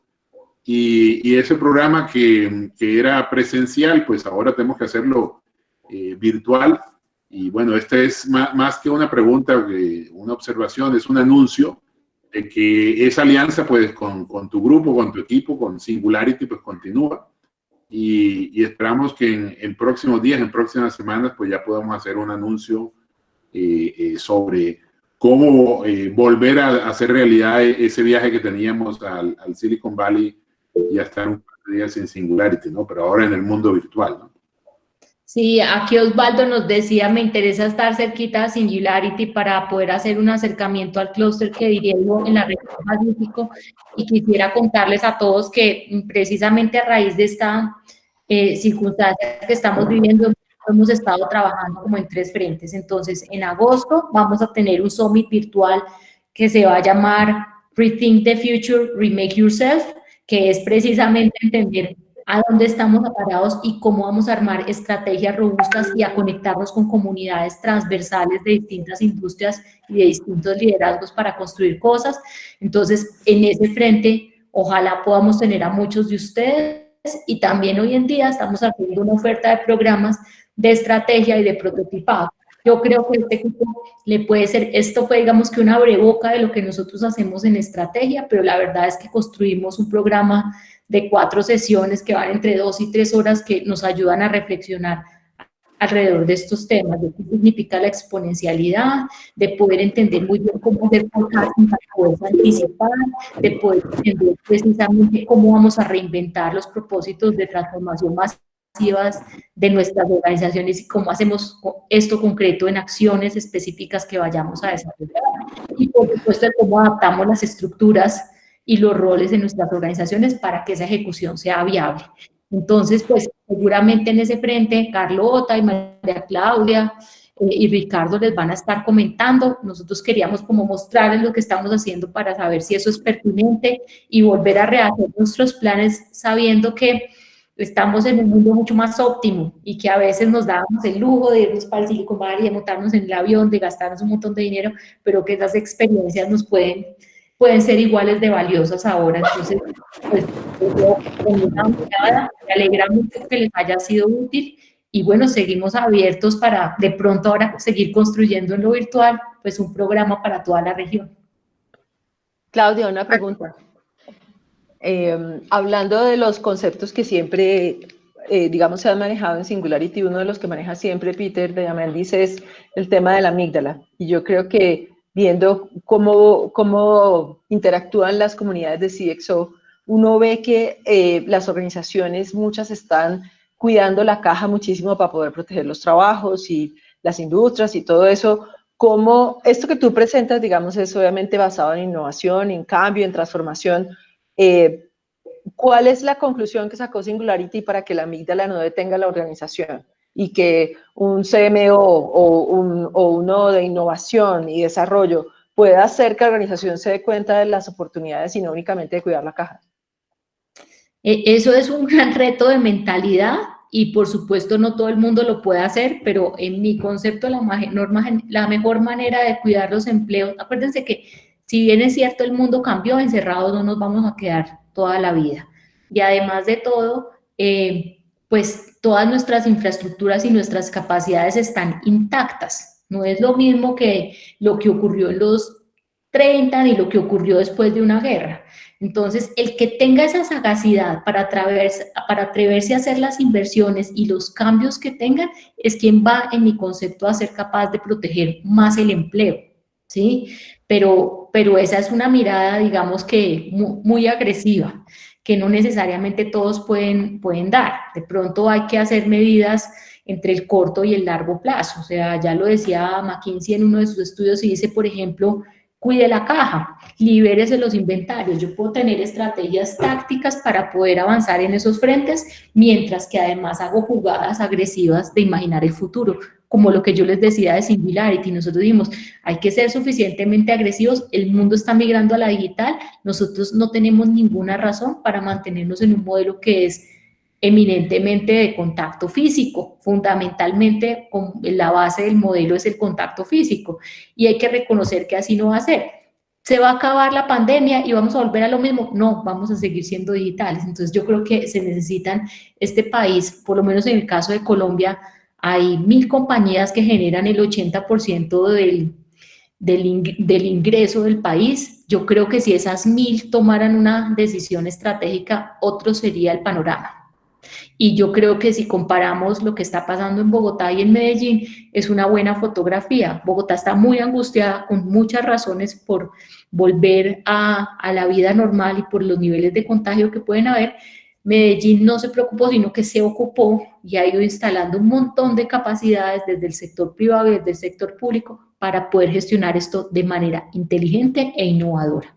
Speaker 5: y ese programa que era presencial, pues ahora tenemos que hacerlo virtual. Y bueno, esta es más que una pregunta, una observación, es un anuncio de que esa alianza pues con tu grupo, con tu equipo, con Singularity pues continúa y esperamos que en próximos días, en próximas semanas pues ya podamos hacer un anuncio sobre cómo volver a hacer realidad ese viaje que teníamos al Silicon Valley y a estar un par de días en Singularity, ¿no? Pero ahora en el mundo virtual, ¿no?
Speaker 3: Sí, aquí Osvaldo nos decía, me interesa estar cerquita de Singularity para poder hacer un acercamiento al clúster que dirijo en la región Pacífico, y quisiera contarles a todos que precisamente a raíz de esta circunstancia que estamos viviendo, hemos estado trabajando como en 3 frentes. Entonces, en agosto vamos a tener un summit virtual que se va a llamar Rethink the Future, Remake Yourself, que es precisamente entender a dónde estamos parados y cómo vamos a armar estrategias robustas y a conectarnos con comunidades transversales de distintas industrias y de distintos liderazgos para construir cosas. Entonces, en ese frente, ojalá podamos tener a muchos de ustedes, y también hoy en día estamos haciendo una oferta de programas de estrategia y de prototipado. Yo creo que este equipo le puede ser, esto fue digamos que una abreboca de lo que nosotros hacemos en estrategia, pero la verdad es que construimos un programa de 4 sesiones que van entre 2 y 3 horas que nos ayudan a reflexionar alrededor de estos temas, de qué significa la exponencialidad, de poder entender muy bien cómo hacer forecasting para poder anticipar, de poder entender precisamente cómo vamos a reinventar los propósitos de transformación masivas de nuestras organizaciones y cómo hacemos esto concreto en acciones específicas que vayamos a desarrollar. Y por supuesto, de cómo adaptamos las estructuras y los roles de nuestras organizaciones para que esa ejecución sea viable. Entonces, pues seguramente en ese frente, Carlota y María Claudia y Ricardo les van a estar comentando. Nosotros queríamos como mostrarles lo que estamos haciendo para saber si eso es pertinente y volver a rehacer nuestros planes sabiendo que estamos en un mundo mucho más óptimo y que a veces nos dábamos el lujo de irnos para el Silicon Valley, de montarnos en el avión, de gastarnos un montón de dinero, pero que esas experiencias nos pueden ser iguales de valiosas ahora. Entonces, pues, con una mirada, me alegra mucho que les haya sido útil y bueno, seguimos abiertos para de pronto ahora seguir construyendo en lo virtual, pues un programa para toda la región.
Speaker 7: Claudia, una pregunta. Hablando de los conceptos que siempre, digamos, se han manejado en Singularity, uno de los que maneja siempre Peter Diamandis es el tema de la amígdala. Y yo creo que viendo cómo interactúan las comunidades de CXO, uno ve que las organizaciones, muchas están cuidando la caja muchísimo para poder proteger los trabajos y las industrias y todo eso. Como esto que tú presentas, digamos, es obviamente basado en innovación, en cambio, en transformación. ¿Cuál es la conclusión que sacó Singularity para que la amígdala no detenga la organización y que un CMO o uno de innovación y desarrollo pueda hacer que la organización se dé cuenta de las oportunidades y no únicamente de cuidar la caja?
Speaker 3: Eso es un gran reto de mentalidad y por supuesto no todo el mundo lo puede hacer, pero en mi concepto la mejor manera de cuidar los empleos, acuérdense que si bien es cierto el mundo cambió, encerrados no nos vamos a quedar toda la vida. Y además de todo, pues todas nuestras infraestructuras y nuestras capacidades están intactas. No es lo mismo que lo que ocurrió en los 30 ni lo que ocurrió después de una guerra. Entonces, el que tenga esa sagacidad para atreverse a hacer las inversiones y los cambios que tengan es quien va, en mi concepto, a ser capaz de proteger más el empleo, ¿sí? Pero esa es una mirada, digamos que muy agresiva, que no necesariamente todos pueden dar. De pronto hay que hacer medidas entre el corto y el largo plazo. O sea, ya lo decía McKinsey en uno de sus estudios y dice, por ejemplo, cuide la caja, libérese los inventarios. Yo puedo tener estrategias tácticas para poder avanzar en esos frentes, mientras que además hago jugadas agresivas de imaginar el futuro, como lo que yo les decía de Singularity. Nosotros dijimos, hay que ser suficientemente agresivos, el mundo está migrando a la digital, nosotros no tenemos ninguna razón para mantenernos en un modelo que es eminentemente de contacto físico. Fundamentalmente, la base del modelo es el contacto físico y hay que reconocer que así no va a ser. ¿Se va a acabar la pandemia y vamos a volver a lo mismo? No, vamos a seguir siendo digitales. Entonces yo creo que se necesitan, este país, por lo menos en el caso de Colombia, hay 1000 compañías que generan el 80% del ingreso del país. Yo creo que si esas 1000 tomaran una decisión estratégica, otro sería el panorama. Y yo creo que si comparamos lo que está pasando en Bogotá y en Medellín, es una buena fotografía. Bogotá está muy angustiada, con muchas razones, por volver a la vida normal y por los niveles de contagio que pueden haber. Medellín no se preocupó, sino que se ocupó y ha ido instalando un montón de capacidades desde el sector privado y desde el sector público para poder gestionar esto de manera inteligente e innovadora.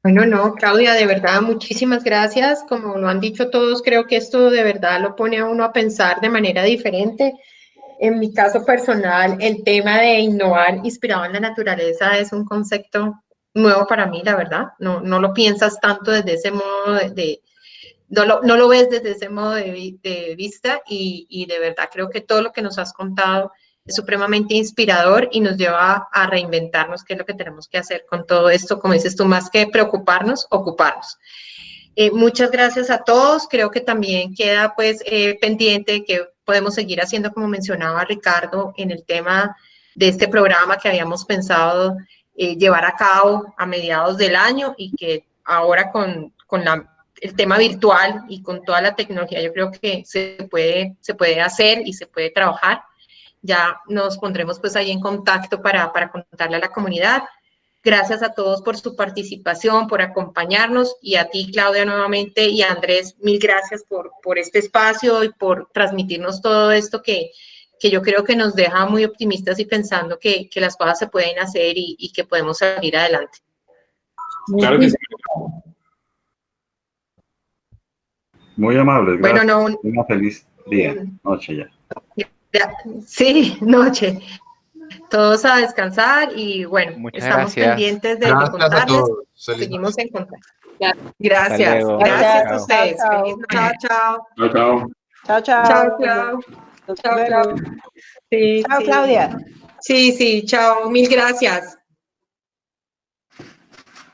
Speaker 1: Bueno, no, Claudia, de verdad, muchísimas gracias. Como lo han dicho todos, creo que esto de verdad lo pone a uno a pensar de manera diferente. En mi caso personal, el tema de innovar inspirado en la naturaleza es un concepto nuevo para mí, la verdad. No lo piensas tanto desde ese modo no lo ves desde ese modo de vista y de verdad creo que todo lo que nos has contado es supremamente inspirador y nos lleva a reinventarnos, que es lo que tenemos que hacer con todo esto, como dices tú, más que preocuparnos, ocuparnos. Muchas gracias a todos, creo que también queda pues pendiente que podemos seguir haciendo, como mencionaba Ricardo, en el tema de este programa que habíamos pensado llevar a cabo a mediados del año y que ahora con el tema virtual y con toda la tecnología yo creo que se puede hacer y se puede trabajar. Ya nos pondremos pues ahí en contacto para contarle a la comunidad. Gracias a todos por su participación, por acompañarnos y a ti, Claudia, nuevamente y a Andrés, mil gracias por este espacio y por transmitirnos todo esto que yo creo que nos deja muy optimistas y pensando que las cosas se pueden hacer y que podemos salir adelante.
Speaker 5: Claro que sí.
Speaker 8: Muy amables, gracias.
Speaker 1: Bueno, no,
Speaker 8: una feliz día, noche ya.
Speaker 1: Sí, noche. Todos a descansar y bueno,
Speaker 9: muchas
Speaker 1: estamos
Speaker 9: gracias.
Speaker 1: pendientes de
Speaker 2: Gracias
Speaker 1: contarles.
Speaker 2: a todos.
Speaker 1: Seguimos en contacto.
Speaker 9: Hasta
Speaker 1: Gracias.
Speaker 9: luego.
Speaker 1: Gracias a
Speaker 9: Chao.
Speaker 1: ustedes.
Speaker 7: Chao.
Speaker 1: Feliz noche. Chao.
Speaker 5: Chao, chao.
Speaker 7: Chao, chao.
Speaker 1: Chao, chao.
Speaker 7: Hasta
Speaker 1: Chao,
Speaker 7: luego.
Speaker 1: chao. Sí,
Speaker 7: Chao,
Speaker 1: sí.
Speaker 7: Claudia.
Speaker 1: Sí, chao. Mil gracias.